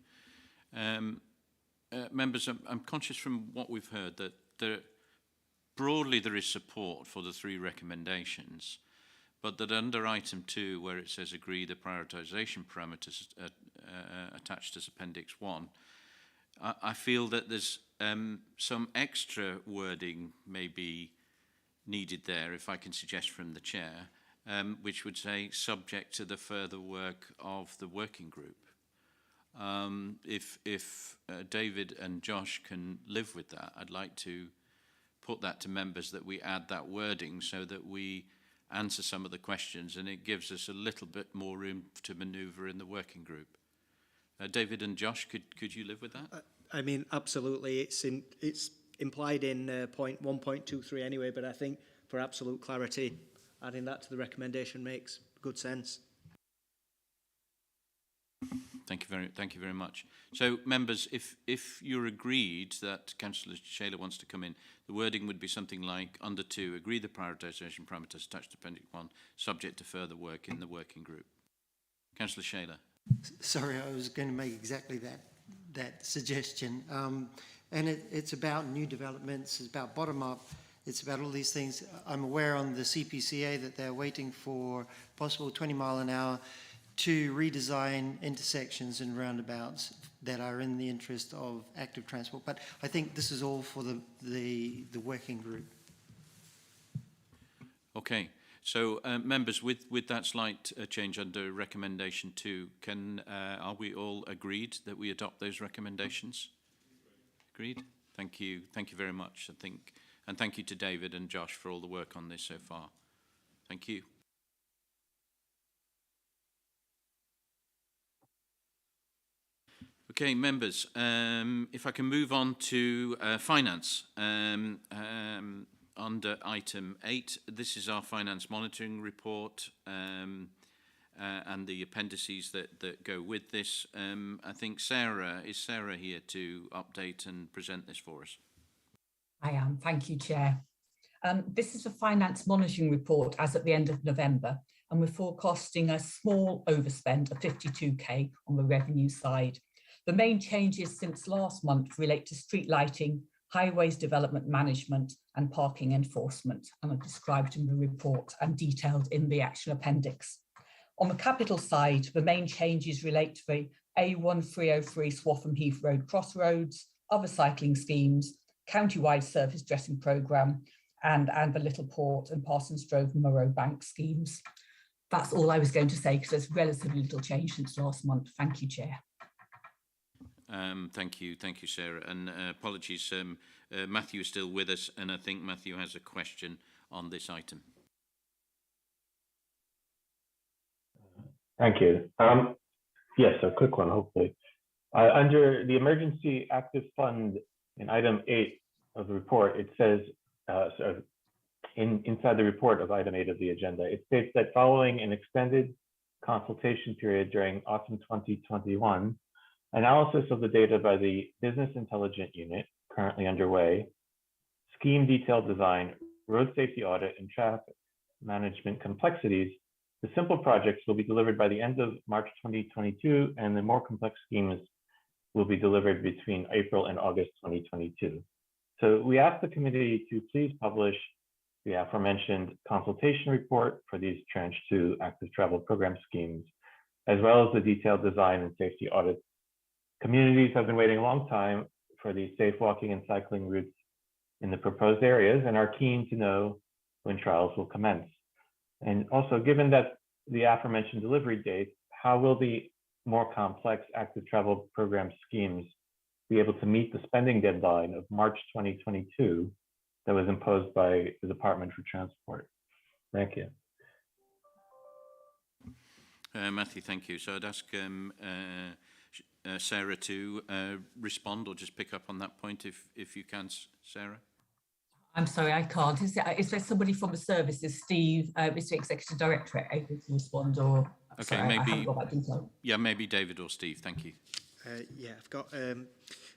Members, I'm conscious from what we've heard that broadly there is support for the 3 recommendations, but that under item 2, where it says agree the prioritisation parameters attached as Appendix 1, I feel that there's some extra wording may be needed there, if I can suggest from the chair, which would say subject to the further work of the working group. If David and Josh can live with that, I'd like to put that to members, that we add that wording so that we answer some of the questions, and it gives us a little bit more room to manoeuvre in the working group. David and Josh, could you live with that? I mean, absolutely. It's implied in point 1.23 anyway, but I think for absolute clarity, adding that to the recommendation makes good sense. Thank you very much. So, members, if you're agreed that Councillor Shaler wants to come in, the wording would be something like, under 2, agree the prioritisation parameters attached to Appendix 1, subject to further work in the working group. Councillor Shaler. Sorry, I was going to make exactly that suggestion. And it's about new developments, it's about bottom-up, it's about all these things. I'm aware on the CPCA that they're waiting for possible 20 mile an hour to redesign intersections and roundabouts that are in the interest of active transport. But I think this is all for the working group. Okay, so members, with that slight change under recommendation 2, are we all agreed that we adopt those recommendations? Agreed? Thank you very much, I think, and thank you to David and Josh for all the work on this so far. Thank you. Okay, members, if I can move on to finance. Under item 8, this is our finance monitoring report, and the appendices that go with this. I think Sarah here to update and present this for us? I am, thank you, Chair. This is a finance monitoring report as at the end of November, and we're forecasting a small overspend of 52k on the revenue side. The main changes since last month relate to street lighting, highways development management, and parking enforcement, and are described in the report and detailed in the action appendix. On the capital side, the main changes relate to the A1303 Swatham Heath Road crossroads, other cycling schemes, county-wide surface dressing programme, and the Little Port and Parsons Drove Murrow Bank schemes. That's all I was going to say, because there's relatively little change since last month. Thank you, Chair. Thank you, Sarah. And apologies, Matthew is still with us, and I think Matthew has a question on this item. Thank you. Yes, a quick one, hopefully. Under the Emergency Active Fund in item 8 of the report, it says, inside the report of item 8 of the agenda, it states that following an extended consultation period during autumn 2021, analysis of the data by the Business Intelligence Unit, currently underway, scheme detailed design, road safety audit, and traffic management complexities, the simple projects will be delivered by the end of March 2022, and the more complex schemes will be delivered between April and August 2022. So we asked the committee to please publish the aforementioned consultation report for these tranche 2 active travel program schemes, as well as the detailed design and safety audits. Communities have been waiting a long time for these safe walking and cycling routes in the proposed areas and are keen to know when trials will commence. And also, given that the aforementioned delivery date, how will the more complex active travel program schemes be able to meet the spending deadline of March 2022 that was imposed by the Department for Transport? Thank you. Matthew, thank you. So I'd ask Sarah to respond or just pick up on that point if you can, Sarah. I'm sorry, I can't. Is there somebody from the services, Steve, Mr. Executive Director, able to respond, or? Okay, sorry, maybe. I haven't got that detail. Yeah, maybe David or Steve. Thank you. Yeah, I've got.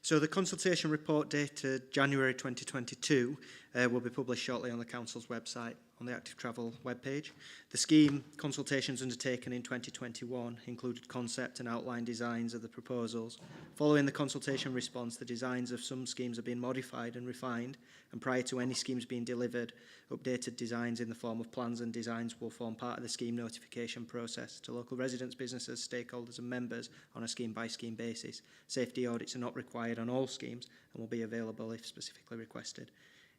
So the consultation report dated January 2022 will be published shortly on the Council's website on the Active Travel webpage. The scheme consultations undertaken in 2021 included concept and outline designs of the proposals. Following the consultation response, the designs of some schemes have been modified and refined, and prior to any schemes being delivered, updated designs in the form of plans and designs will form part of the scheme notification process to local residents, businesses, stakeholders and members on a scheme-by-scheme basis. Safety audits are not required on all schemes and will be available if specifically requested.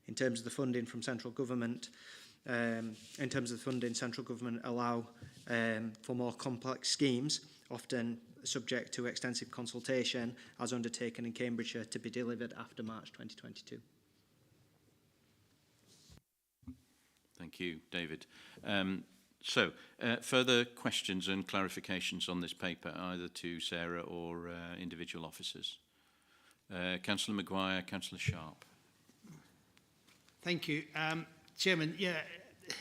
In terms of the funding from central government, central government allow for more complex schemes, often subject to extensive consultation, as undertaken in Cambridgeshire, to be delivered after March 2022. Thank you, David. Further questions and clarifications on this paper, either to Sarah or individual officers? Councillor Maguire, Councillor Sharp. Thank you. Chairman, yeah,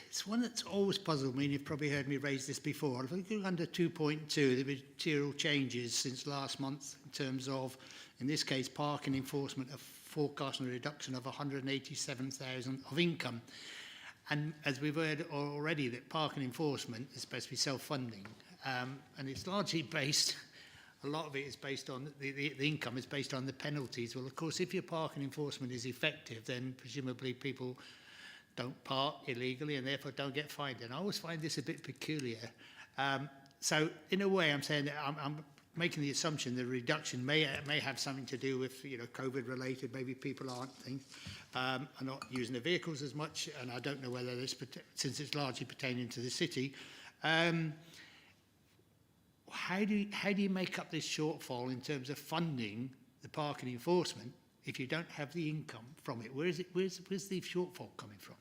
it's one that's always puzzled me, and you've probably heard me raise this before. If we go under 2.2, the material changes since last month in terms of, in this case, parking enforcement, a forecast and a reduction of 187,000 of income. And as we've heard already, that parking enforcement is supposed to be self-funding, and it's largely based, a lot of it is based on, the income is based on the penalties. Well, of course, if your parking enforcement is effective, then presumably people don't park illegally and therefore don't get fined. And I always find this a bit peculiar. So in a way, I'm saying that I'm making the assumption the reduction may have something to do with, COVID related. Maybe people are not using their vehicles as much, and I don't know whether this, since it's largely pertaining to the city. How do you make up this shortfall in terms of funding the parking enforcement if you don't have the income from it? Where's the shortfall coming from?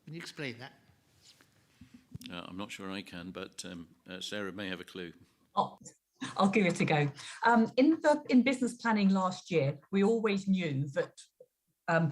Can you explain that? I'm not sure I can, but Sarah may have a clue. I'll give it a go. In business planning last year, we always knew that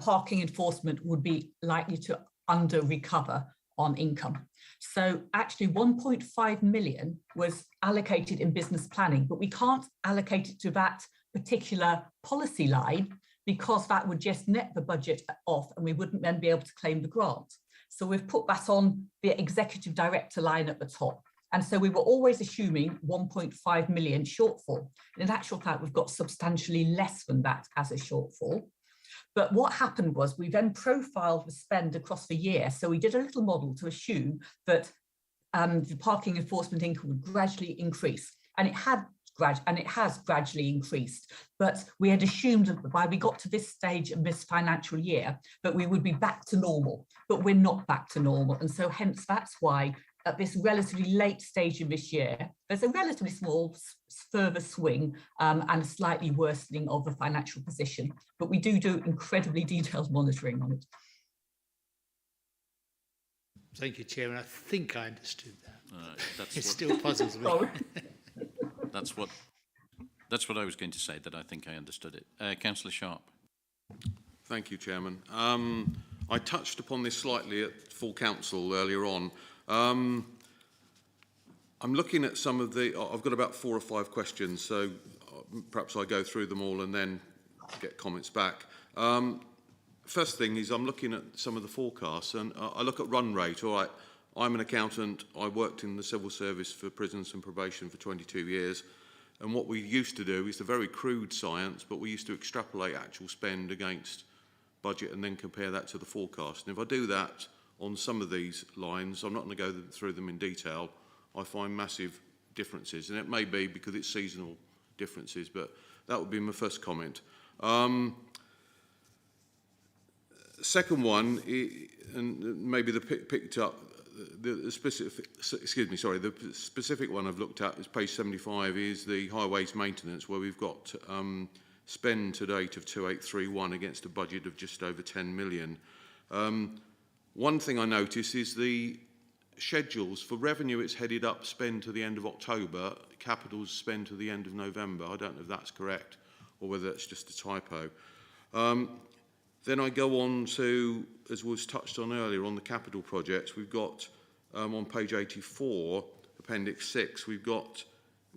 parking enforcement would be likely to under recover on income. So actually 1.5 million was allocated in business planning, but we can't allocate it to that particular policy line because that would just net the budget off and we wouldn't then be able to claim the grant. So we've put that on the executive director line at the top. And so we were always assuming 1.5 million shortfall. In actual fact, we've got substantially less than that as a shortfall. But what happened was we then profiled the spend across the year. So we did a little model to assume that the parking enforcement income would gradually increase. And it has gradually increased, but we had assumed that by we got to this stage of this financial year that we would be back to normal, but we're not back to normal. And so hence that's why at this relatively late stage of this year, there's a relatively small further swing and a slightly worsening of the financial position, but we do incredibly detailed monitoring on it. Thank you, Chairman. I think I understood that. It still puzzles me. That's what I was going to say, that I think I understood it. Councillor Sharp. Thank you, Chairman. I touched upon this slightly at full council earlier on. I'm looking at some of the, I've got about 4 or 5 questions, so perhaps I go through them all and then get comments back. First thing is I'm looking at some of the forecasts and I look at run rate. All right, I'm an accountant. I worked in the civil service for prisons and probation for 22 years. And what we used to do is a very crude science, but we used to extrapolate actual spend against budget and then compare that to the forecast. And if I do that on some of these lines, I'm not going to go through them in detail, I find massive differences. And it may be because it's seasonal differences, but that would be my first comment. Second one, and maybe the picked up, the specific one I've looked at is page 75, is the highways maintenance, where we've got spend to date of 2831 against a budget of just over 10 million. One thing I notice is the schedules for revenue, it's headed up spend to the end of October, capitals spend to the end of November. I don't know if that's correct or whether it's just a typo. Then I go on to, as was touched on earlier, on the capital projects. We've got on page 84, Appendix 6, we've got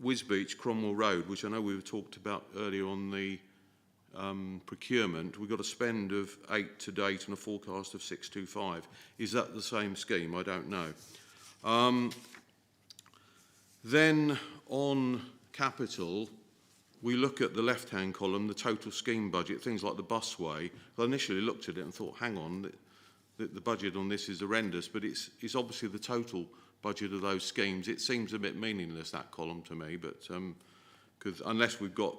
Wisbeach, Cromwell Road, which I know we talked about earlier on the procurement. We've got a spend of 8 to date and a forecast of 625. Is that the same scheme? I don't know. Then on capital, we look at the left-hand column, the total scheme budget, things like the busway. I initially looked at it and thought, hang on, the budget on this is horrendous, but it's obviously the total budget of those schemes. It seems a bit meaningless, that column, to me, but because unless we've got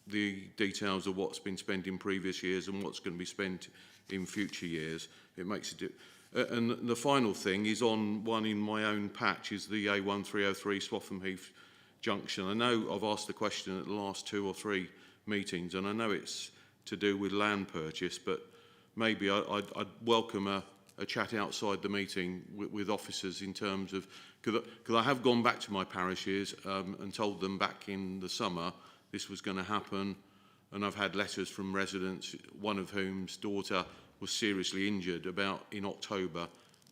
the details of what's been spent in previous years and what's going to be spent in future years, it makes it. And the final thing is on one in my own patch, is the A1303 Swatham Heath Junction. I know I've asked the question at the last 2 or 3 meetings, and I know it's to do with land purchase, but maybe I'd welcome a chat outside the meeting with officers in terms of, because I have gone back to my parishes and told them back in the summer this was going to happen, and I've had letters from residents, one of whom's daughter was seriously injured about in October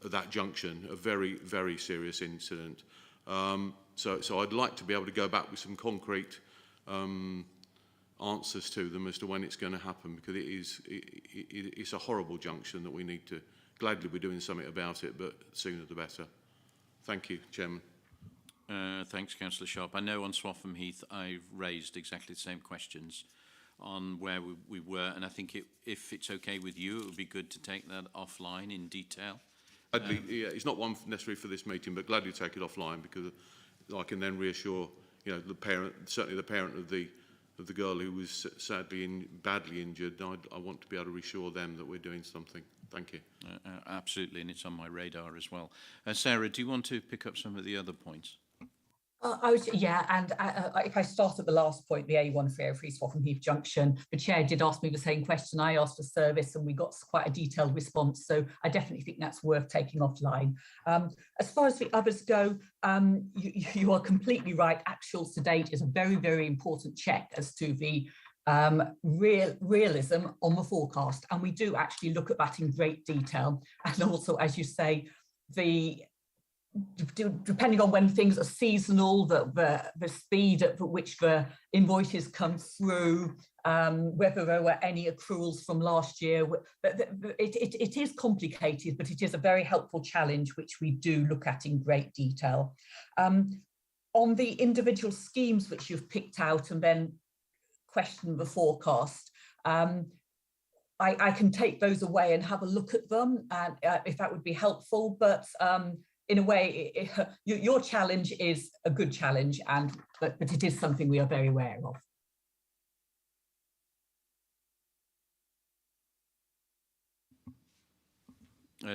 at that junction, a very, very serious incident. So I'd like to be able to go back with some concrete answers to them as to when it's going to happen, because it's a horrible junction that we need to, gladly we're doing something about it, but sooner the better. Thank you, Chairman. Thanks, Councillor Sharp. I know on Swatham Heath I've raised exactly the same questions on where we were, and I think if it's okay with you, it would be good to take that offline in detail. Yeah, it's not one necessarily for this meeting, but gladly take it offline, because I can then reassure, the parent, certainly the parent of the girl who was sadly badly injured. I want to be able to reassure them that we're doing something. Thank you. Absolutely, and it's on my radar as well. Sarah, do you want to pick up some of the other points? If I start at the last point, the A1303 Swatham Heath Junction, the chair did ask me the same question. I asked for service and we got quite a detailed response, so I definitely think that's worth taking offline. As far as the others go, you are completely right. Actuals to date is a very, very important check as to the realism on the forecast, and we do actually look at that in great detail. And also, as you say, depending on when things are seasonal, the speed at which the invoices come through, whether there were any accruals from last year. It is complicated, but it is a very helpful challenge, which we do look at in great detail. On the individual schemes which you've picked out and then question the forecast, I can take those away and have a look at them, and if that would be helpful. But in a way, your challenge is a good challenge, but it is something we are very aware of.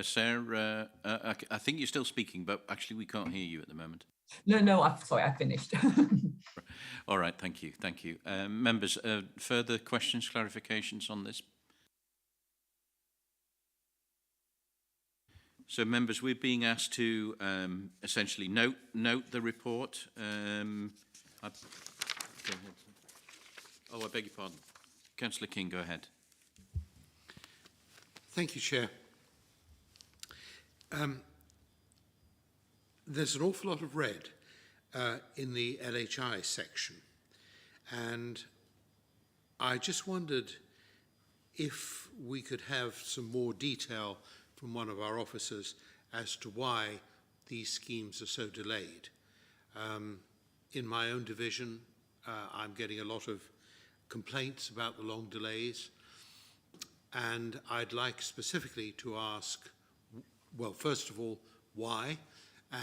Sarah, I think you're still speaking, but actually we can't hear you at the moment. No, sorry, I finished. All right, thank you. Members, further questions, clarifications on this? So, members, we're being asked to essentially note the report. Go ahead. Oh, I beg your pardon. Councillor King, go ahead. Thank you, Chair. There's an awful lot of red in the LHI section, and I just wondered if we could have some more detail from one of our officers as to why these schemes are so delayed. In my own division, I'm getting a lot of complaints about the long delays, and I'd like specifically to ask, well, first of all, why?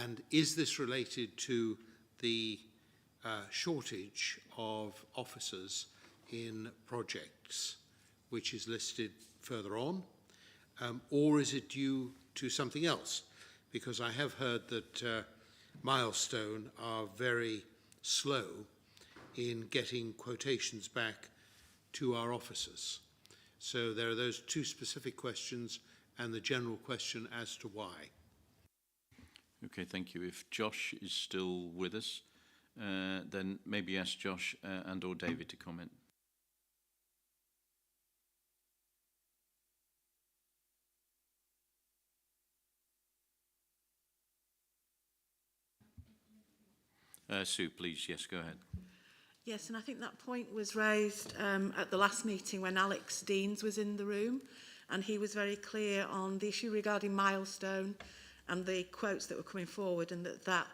And is this related to the shortage of officers in projects, which is listed further on? Or is it due to something else? Because I have heard that Milestone are very slow in getting quotations back to our officers. So there are those two specific questions and the general question as to why. Okay, thank you. If Josh is still with us, then maybe ask Josh and or David to comment. Sue, please, yes, go ahead. Yes, and I think that point was raised at the last meeting when Alex Deans was in the room, and he was very clear on the issue regarding Milestone and the quotes that were coming forward, and that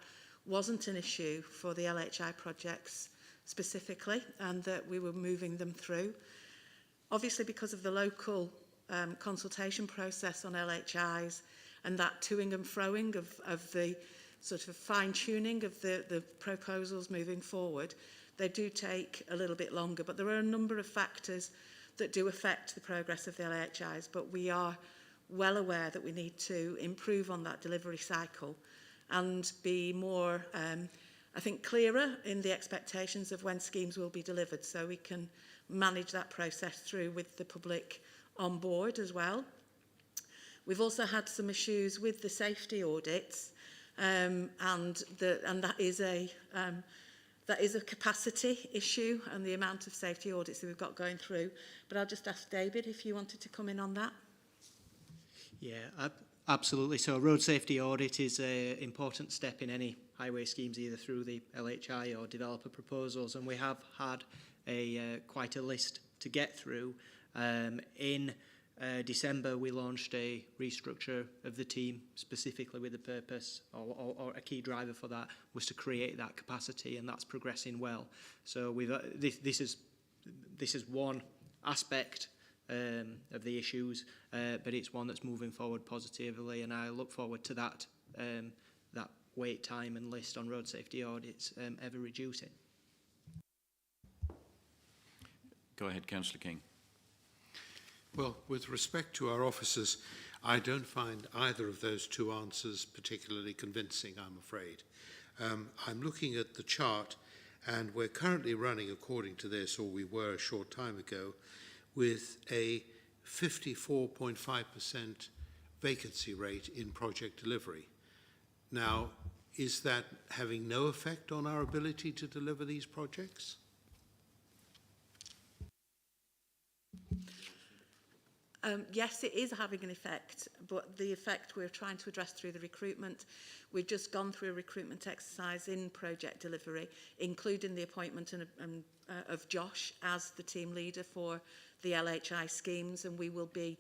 wasn't an issue for the LHI projects specifically, and that we were moving them through. Obviously, because of the local consultation process on LHIs and that toing and froing of the sort of fine-tuning of the proposals moving forward, they do take a little bit longer. But there are a number of factors that do affect the progress of the LHIs, but we are well aware that we need to improve on that delivery cycle and be more, I think, clearer in the expectations of when schemes will be delivered, so we can manage that process through with the public on board as well. We've also had some issues with the safety audits, and that is a capacity issue, and the amount of safety audits that we've got going through. But I'll just ask David if you wanted to come in on that. Yeah, absolutely. So a road safety audit is an important step in any highway schemes, either through the LHI or developer proposals, and we have had quite a list to get through. In December, we launched a restructure of the team, specifically with the purpose, or a key driver for that was to create that capacity, and that's progressing well. So we've this is one aspect of the issues, but it's one that's moving forward positively, and I look forward to that wait time and list on road safety audits ever reducing. Go ahead, Councillor King. Well, with respect to our officers, I don't find either of those two answers particularly convincing, I'm afraid. I'm looking at the chart, and we're currently running, according to this, or we were a short time ago, with a 54.5% vacancy rate in project delivery. Now, is that having no effect on our ability to deliver these projects? Yes, it is having an effect, but the effect we're trying to address through the recruitment. We've just gone through a recruitment exercise in project delivery, including the appointment of Josh as the team leader for the LHI schemes, and we will be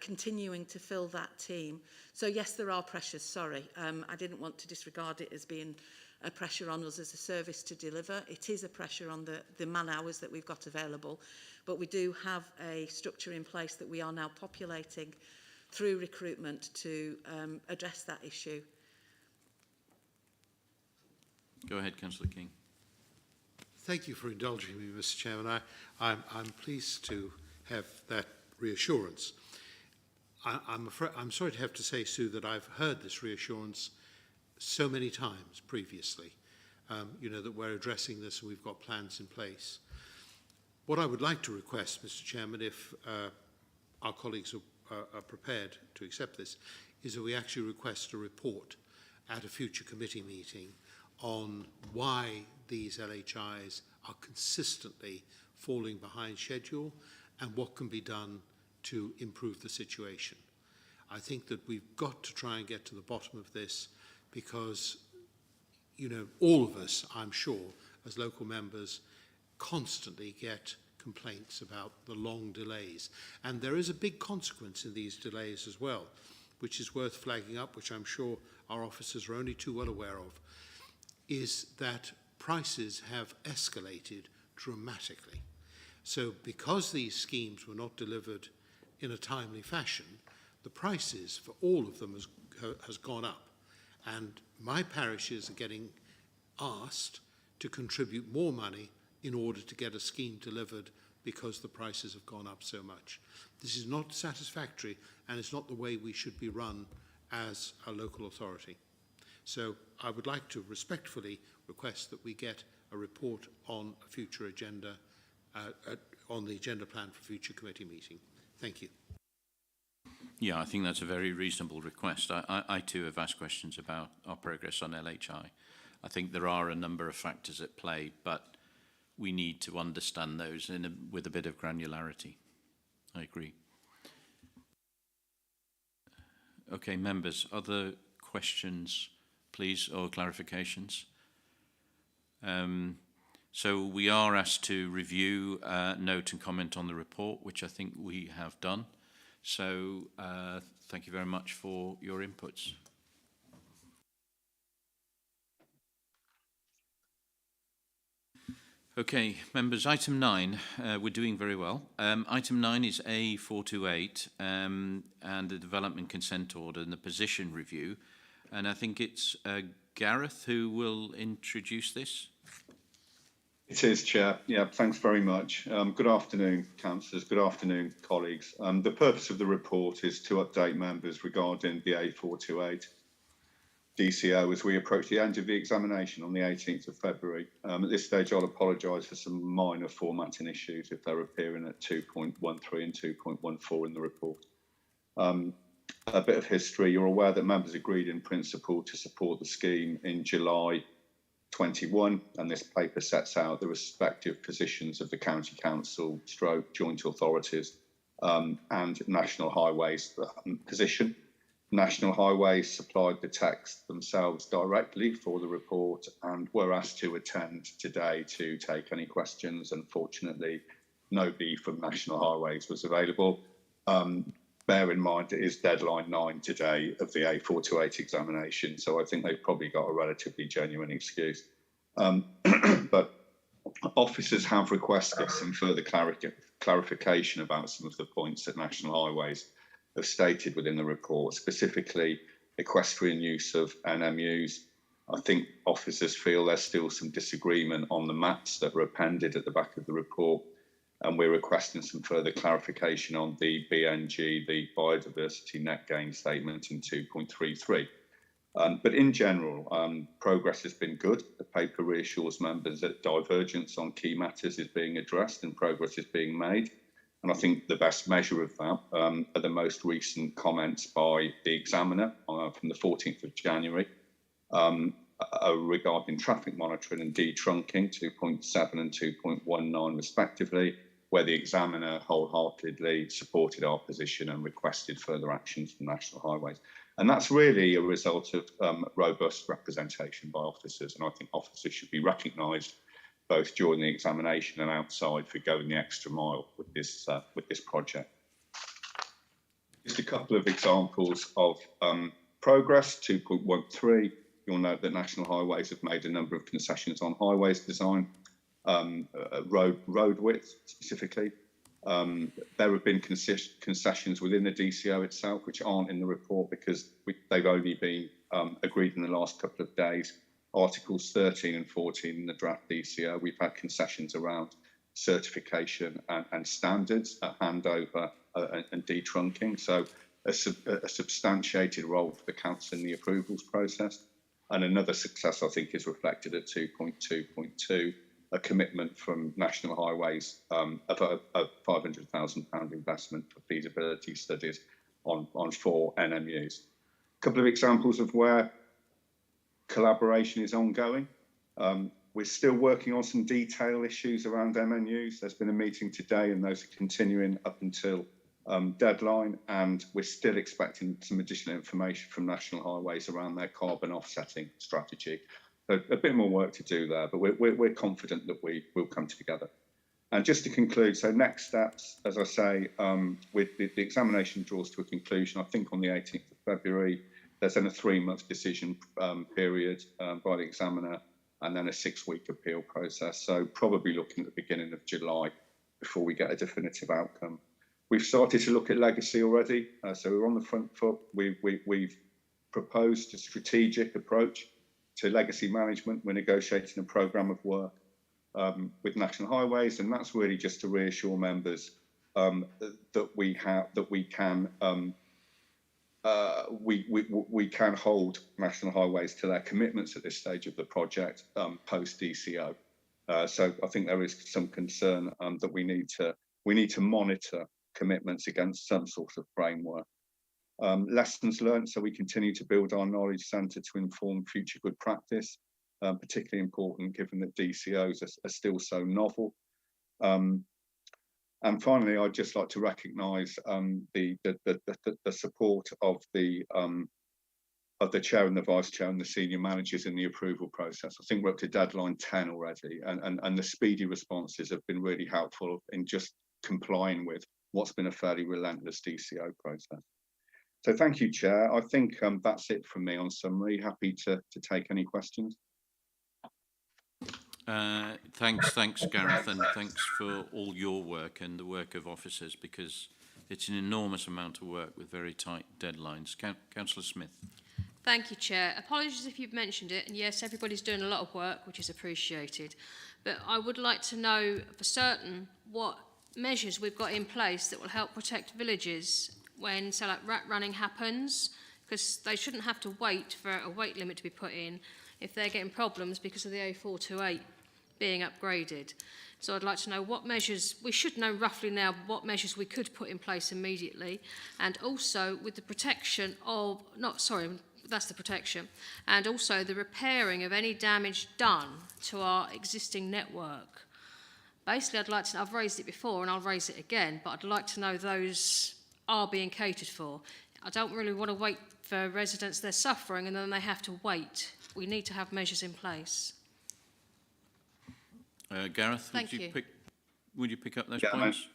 continuing to fill that team. So yes, there are pressures, sorry. I didn't want to disregard it as being a pressure on us as a service to deliver. It is a pressure on the man hours that we've got available, but we do have a structure in place that we are now populating through recruitment to address that issue. Go ahead, Councillor King. Thank you for indulging me, Mr. Chairman. I'm pleased to have that reassurance. I'm sorry to have to say, Sue, that I've heard this reassurance so many times previously, you know, that we're addressing this and we've got plans in place. What I would like to request, Mr. Chairman, if our colleagues are prepared to accept this, is that we actually request a report at a future committee meeting on why these LHIs are consistently falling behind schedule and what can be done to improve the situation. I think that we've got to try and get to the bottom of this because, you know, all of us, I'm sure, as local members, constantly get complaints about the long delays. And there is a big consequence in these delays as well, which is worth flagging up, which I'm sure our officers are only too well aware of, is that prices have escalated dramatically. So because these schemes were not delivered in a timely fashion, the prices for all of them has gone up. And my parishes are getting asked to contribute more money in order to get a scheme delivered because the prices have gone up so much. This is not satisfactory, and it's not the way we should be run as a local authority. So I would like to respectfully request that we get a report on a future agenda, on the agenda plan for future committee meeting. Thank you. Yeah, I think that's a very reasonable request. I too have asked questions about our progress on LHI. I think there are a number of factors at play, but we need to understand those with a bit of granularity. I agree. Okay, members, other questions, please, or clarifications? So we are asked to review, note and comment on the report, which I think we have done. So thank you very much for your inputs. Okay, members, item 9, we're doing very well. Item 9 is A428 and the development consent order and the position review. And I think it's Gareth who will introduce this. It is, Chair. Yeah, thanks very much. Good afternoon, councillors. Good afternoon, colleagues. The purpose of the report is to update members regarding the A428 DCO as we approach the end of the examination on the 18th of February. At this stage, I'll apologise for some minor formatting issues if they're appearing at 2.13 and 2.14 in the report. A bit of history. You're aware that members agreed in principle to support the scheme in July 21, and this paper sets out the respective positions of the County Council, joint authorities and National Highways position. National Highways supplied the text themselves directly for the report and were asked to attend today to take any questions. Unfortunately, nobody from National Highways was available. Bear in mind, it is deadline 9 today of the A428 examination, so I think they've probably got a relatively genuine excuse. But officers have requested some further clarification about some of the points that National Highways have stated within the report, specifically equestrian use of NMUs. I think officers feel there's still some disagreement on the maps that were appended at the back of the report, and we're requesting some further clarification on the BNG, the biodiversity net gain statement in 2.33. But in general, progress has been good. The paper reassures members that divergence on key matters is being addressed and progress is being made. And I think the best measure of that are the most recent comments by the examiner from the 14th of January regarding traffic monitoring and detrunking 2.7 and 2.19 respectively, where the examiner wholeheartedly supported our position and requested further actions from National Highways. And that's really a result of robust representation by officers, and I think officers should be recognised both during the examination and outside for going the extra mile with this project. Just a couple of examples of progress. 2.13, you'll note that National Highways have made a number of concessions on highways design, road width specifically. There have been concessions within the DCO itself which aren't in the report because they've only been agreed in the last couple of days. Articles 13 and 14 in the draft DCO, we've had concessions around certification and standards at handover and detrunking. So a substantiated role for the council in the approvals process. And another success, I think, is reflected at 2.2.2, a commitment from National Highways of a £500,000 investment for feasibility studies on 4 NMUs. A couple of examples of where collaboration is ongoing. We're still working on some detail issues around MNUs. There's been a meeting today and those are continuing up until deadline, and we're still expecting some additional information from National Highways around their carbon offsetting strategy. So a bit more work to do there, but we're confident that we will come together. And just to conclude, so next steps, as I say, with the examination draws to a conclusion, I think on the 18th of February, there's then a 3-month decision period by the examiner, and then a 6-week appeal process. So probably looking at the beginning of July before we get a definitive outcome. We've started to look at legacy already, so we're on the front foot. We've proposed a strategic approach to legacy management. We're negotiating a programme of work with National Highways, and that's really just to reassure members that we can hold National Highways to their commitments at this stage of the project post DCO. So I think there is some concern that we need to monitor commitments against some sort of framework. Lessons learned, so we continue to build our knowledge centre to inform future good practice, particularly important given that DCOs are still so novel. And finally, I'd just like to recognise the support of the chair and the vice chair and the senior managers in the approval process. I think we're up to deadline 10 already, and the speedy responses have been really helpful in just complying with what's been a fairly relentless DCO process. So thank you, Chair. I think that's it from me on summary. Happy to take any questions. Thanks, Gareth, and thanks for all your work and the work of officers, because it's an enormous amount of work with very tight deadlines. Councillor Smith. Thank you, Chair. Apologies if you've mentioned it, and yes, everybody's doing a lot of work, which is appreciated. But I would like to know for certain what measures we've got in place that will help protect villages when, say, like rat running happens, because they shouldn't have to wait for a weight limit to be put in if they're getting problems because of the A428 being upgraded. So I'd like to know what measures, we should know roughly now what measures we could put in place immediately, and also with the protection of, that's the protection, and also the repairing of any damage done to our existing network. Basically, I'd like to know, I've raised it before and I'll raise it again, but I'd like to know those are being catered for. I don't really want to wait for residents, they're suffering and then they have to wait. We need to have measures in place. Gareth, would you pick up those points?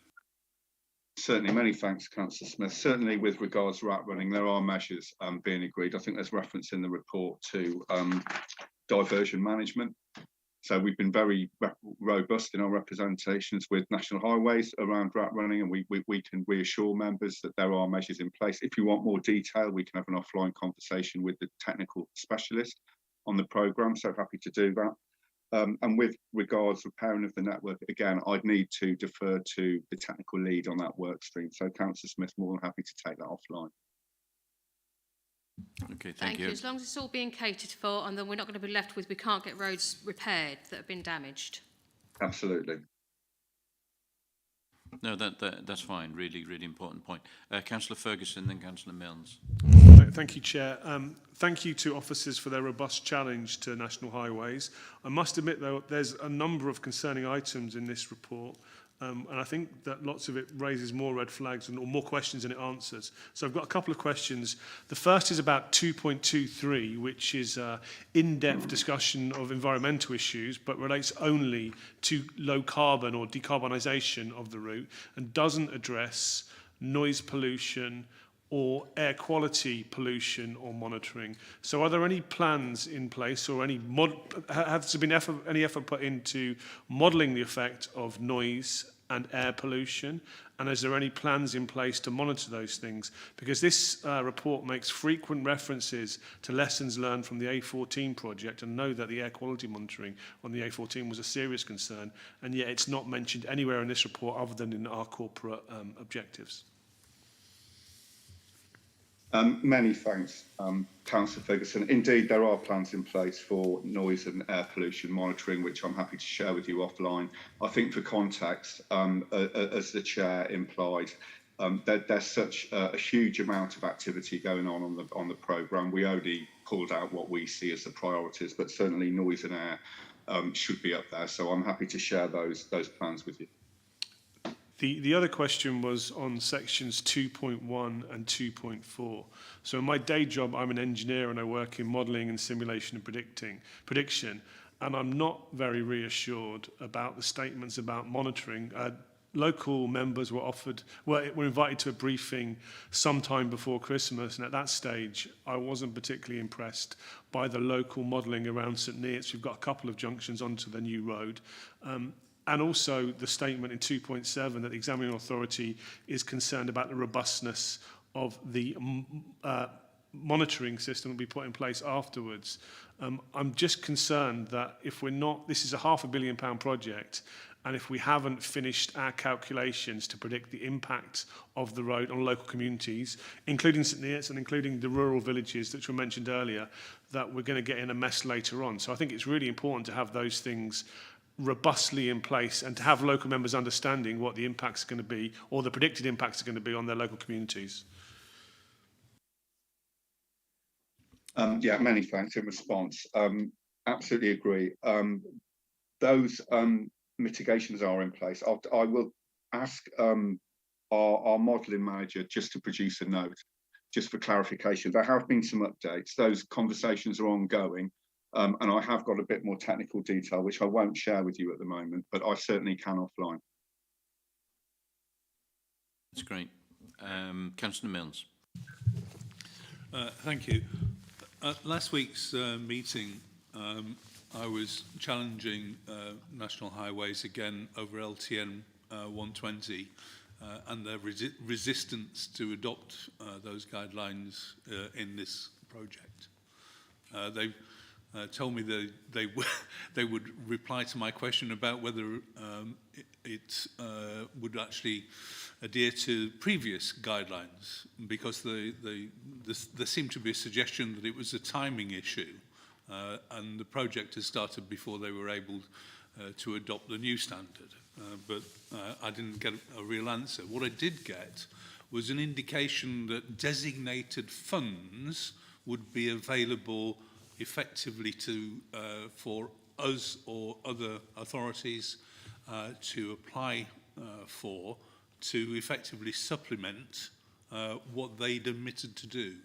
Certainly, many thanks, Councillor Smith. Certainly with regards to rat running, there are measures being agreed. I think there's reference in the report to diversion management. So we've been very robust in our representations with National Highways around rat running, and we can reassure members that there are measures in place. If you want more detail, we can have an offline conversation with the technical specialist on the programme, so happy to do that. And with regards to repairing of the network, again, I'd need to defer to the technical lead on that work stream. So Councillor Smith, more than happy to take that offline. Okay, thank you. As long as it's all being catered for, and then we're not going to be left with we can't get roads repaired that have been damaged. Absolutely. No, that's fine. Really, really important point. Councillor Ferguson, then Councillor Milnes. Thank you, Chair. Thank you to officers for their robust challenge to National Highways. I must admit, though, there's a number of concerning items in this report And I think that lots of it raises more red flags or more questions than it answers. So I've got a couple of questions. The first is about 2.23, which is in-depth discussion of environmental issues, but relates only to low carbon or decarbonisation of the route and doesn't address noise pollution or air quality pollution or monitoring. So are there any plans in place or has there been any effort put into modelling the effect of noise and air pollution? And is there any plans in place to monitor those things? Because this report makes frequent references to lessons learned from the A14 project, and know that the air quality monitoring on the A14 was a serious concern, and yet it's not mentioned anywhere in this report other than in our corporate objectives. Many thanks, Councillor Ferguson. Indeed, there are plans in place for noise and air pollution monitoring, which I'm happy to share with you offline. I think for context, as the Chair implied, there's such a huge amount of activity going on the programme. We only pulled out what we see as the priorities, but certainly noise and air should be up there. So I'm happy to share those plans with you. The other question was on sections 2.1 and 2.4. So in my day job, I'm an engineer and I work in modelling and simulation and prediction, and I'm not very reassured about the statements about monitoring. Local members were invited to a briefing sometime before Christmas, and at that stage, I wasn't particularly impressed by the local modelling around St Neots. We've got a couple of junctions onto the new road. And also the statement in 2.7 that the examining authority is concerned about the robustness of the monitoring system that will be put in place afterwards. I'm just concerned that if we're not, this is a £500 million project, and if we haven't finished our calculations to predict the impact of the road on local communities, including St Neots and including the rural villages that were mentioned earlier, that we're going to get in a mess later on. So I think it's really important to have those things robustly in place and to have local members understanding what the impacts are going to be, or the predicted impacts are going to be on their local communities. Yeah, many thanks in response. Absolutely agree. Those mitigations are in place. I will ask our modelling manager just to produce a note, just for clarification. There have been some updates. Those conversations are ongoing. And I have got a bit more technical detail, which I won't share with you at the moment, but I certainly can offline. That's great. Councillor Mills. Thank you. At last week's meeting, I was challenging National Highways again over LTN 120 and their resistance to adopt those guidelines in this project. They've told me they would reply to my question about whether it would actually adhere to previous guidelines, because there seemed to be a suggestion that it was a timing issue, and the project has started before they were able to adopt the new standard. But I didn't get a real answer. What I did get was an indication that designated funds would be available effectively for us or other authorities to apply for, to effectively supplement what they'd admitted to do.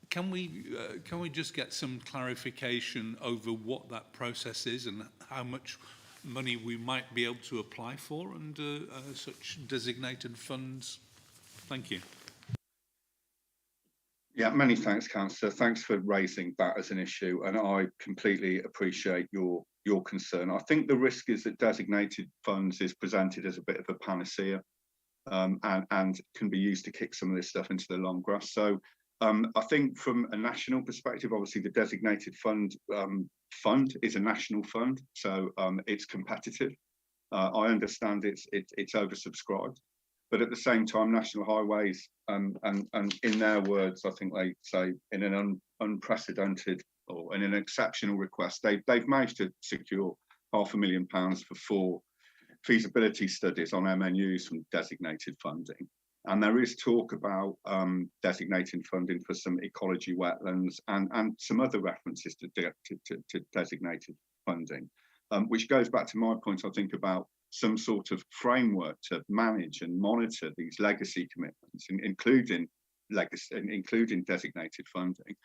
Can we just get some clarification over what that process is and how much money we might be able to apply for under such designated funds? Thank you. Yeah, many thanks, Councillor. Thanks for raising that as an issue, and I completely appreciate your concern. I think the risk is that designated funds is presented as a bit of a panacea, and can be used to kick some of this stuff into the long grass. So I think from a national perspective, obviously the designated fund is a national fund, so it's competitive. I understand it's oversubscribed. But at the same time, National Highways, and in their words, I think they say in an unprecedented or in an exceptional request, they've managed to secure £500,000 for 4 feasibility studies on MNUs from designated funding. And there is talk about designating funding for some ecology wetlands and some other references to designated funding, which goes back to my point, I think, about some sort of framework to manage and monitor these legacy commitments, including designated funding,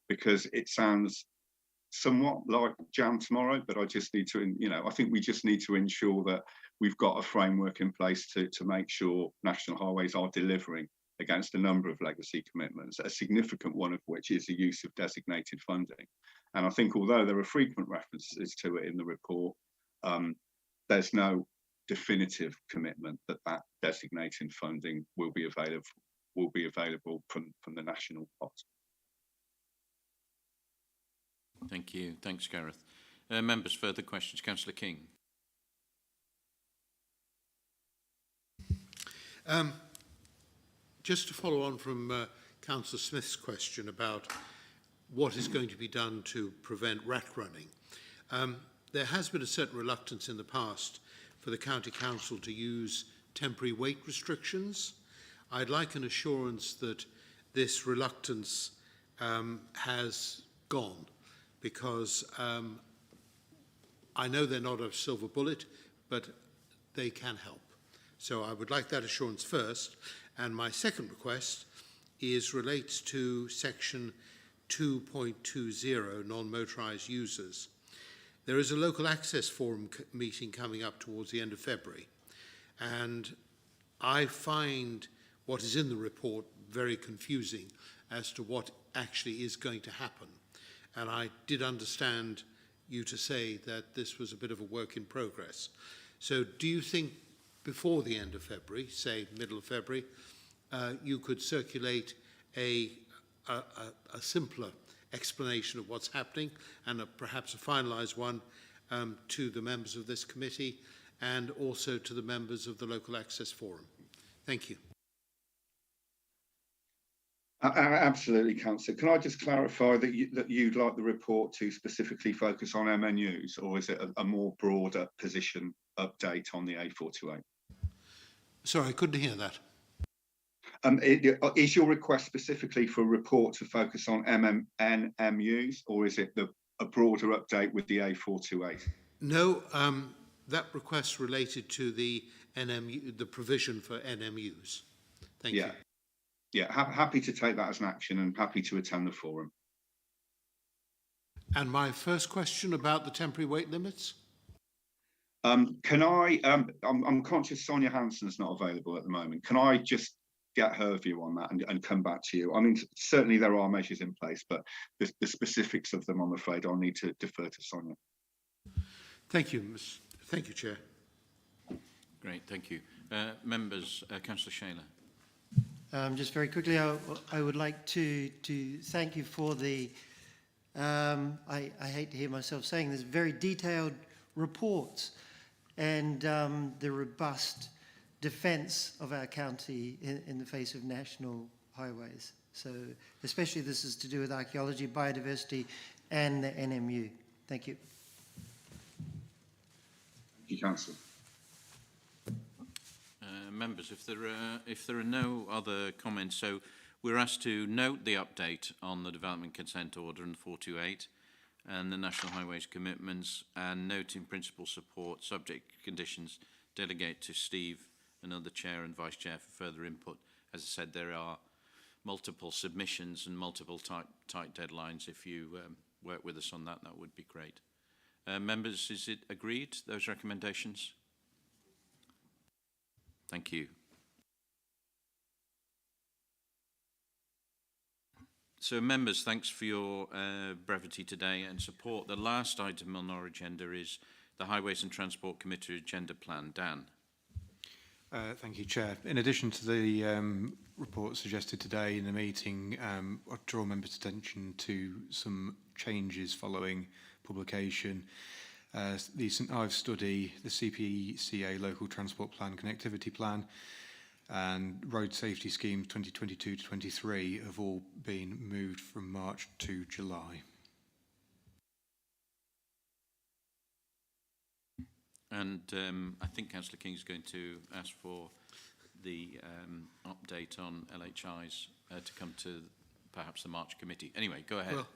because it sounds somewhat like jam tomorrow, but I just need to, I think we just need to ensure that we've got a framework in place to make sure National Highways are delivering against a number of legacy commitments, a significant one of which is the use of designated funding. And I think although there are frequent references to it in the report, there's no definitive commitment that designated funding will be available from the national pot. Thank you. Thanks, Gareth. Members, further questions? Councillor King. Just to follow on from Councillor Smith's question about what is going to be done to prevent rat running, there has been a certain reluctance in the past for the County Council to use temporary weight restrictions. I'd like an assurance that this reluctance has gone, because I know they're not a silver bullet, but they can help. So I would like that assurance first. And my second request relates to section 2.20, non-motorised users. There is a local access forum meeting coming up towards the end of February, and I find what is in the report very confusing as to what actually is going to happen. And I did understand you to say that this was a bit of a work in progress. So do you think before the end of February, say middle of February, you could circulate a simpler explanation of what's happening, and perhaps a finalised one to the members of this committee and also to the members of the Local Access Forum? Thank you. Absolutely, Councillor. Can I just clarify that you'd like the report to specifically focus on MNUs, or is it a more broader position update on the A428? Sorry, I couldn't hear that. Is your request specifically for a report to focus on NMUs, or is it a broader update with the A428? No, that request related to the NMU, the provision for NMUs. Thank you. Yeah, happy to take that as an action and happy to attend the forum. And my first question about the temporary weight limits? I'm conscious Sonia Hanson's not available at the moment. Can I just get her view on that and come back to you? I mean, certainly there are measures in place, but the specifics of them, I'm afraid, I'll need to defer to Sonia. Thank you, Thank you, Chair. Great, thank you. Members, Councillor Shaler. Just very quickly, I would like to thank you for the, I hate to hear myself saying this, very detailed reports and the robust defence of our county in the face of national highways. So especially this is to do with archaeology, biodiversity and the NMU. Thank you. Thank you, Councillor. Members, if there are no other comments, so we're asked to note the update on the Development Consent Order and 428 and the National Highways commitments, and note in principle support, subject conditions, delegate to Steve, another chair and vice chair for further input. As I said, there are multiple submissions and multiple tight deadlines. If you work with us on that, that would be great. Members, is it agreed, those recommendations? Thank you. So members, thanks for your brevity today and support. The last item on our agenda is the Highways and Transport Committee Agenda Plan. Dan. Thank you, Chair. In addition to the report suggested today in the meeting, I'll draw members' attention to some changes following publication. The St Ives study, the CPCA Local Transport Plan Connectivity Plan, and Road Safety Schemes 2022 to 23 have all been moved from March to July. And I think Councillor King is going to ask for the update on LHIs to come to perhaps the March committee. Anyway, go ahead. Well,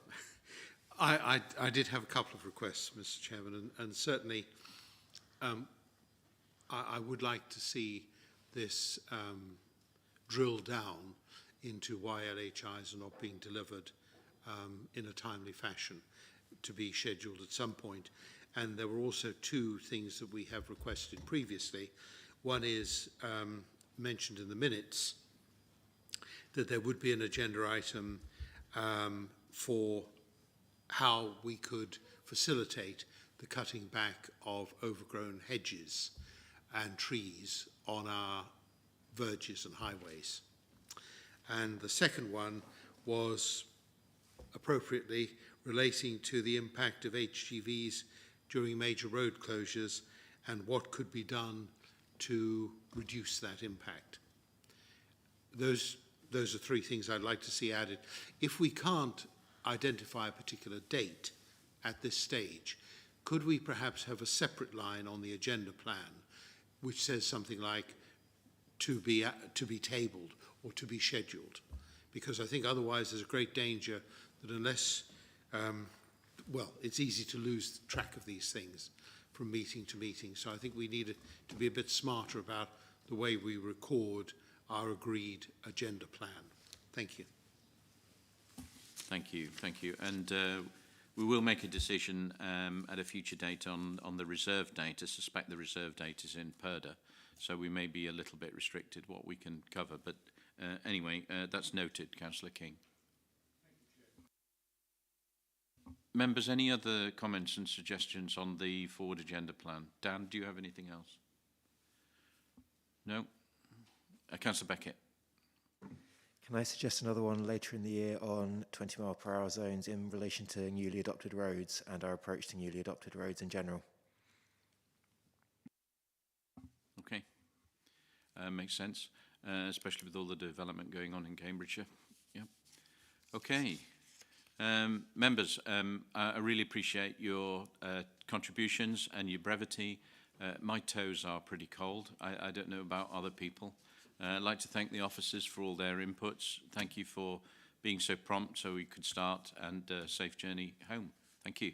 I did have a couple of requests, Mr. Chairman, and certainly I would like to see this drill down into why LHIs are not being delivered in a timely fashion, to be scheduled at some point. And there were also two things that we have requested previously. One is mentioned in the minutes, that there would be an agenda item for how we could facilitate the cutting back of overgrown hedges and trees on our verges and highways. And the second one was appropriately relating to the impact of HGVs during major road closures and what could be done to reduce that impact. Those are three things I'd like to see added. If we can't identify a particular date at this stage, could we perhaps have a separate line on the agenda plan which says something like to be tabled or to be scheduled? Because I think otherwise there's a great danger that unless, well, it's easy to lose track of these things from meeting to meeting. So I think we need to be a bit smarter about the way we record our agreed agenda plan. Thank you. Thank you, thank you. And we will make a decision at a future date on the reserve date. I suspect the reserve date is in Purda, so we may be a little bit restricted what we can cover. But anyway, that's noted, Councillor King. Members, any other comments and suggestions on the forward agenda plan? Dan, do you have anything else? No? Councillor Beckett. Can I suggest another one later in the year on 20-mile-per-hour zones in relation to newly adopted roads and our approach to newly adopted roads in general? Okay. Makes sense, especially with all the development going on in Cambridgeshire. Yeah. Okay. Members, I really appreciate your contributions and your brevity. My toes are pretty cold. I don't know about other people. I'd like to thank the officers for all their inputs. Thank you for being so prompt so we could start, and safe journey home. Thank you.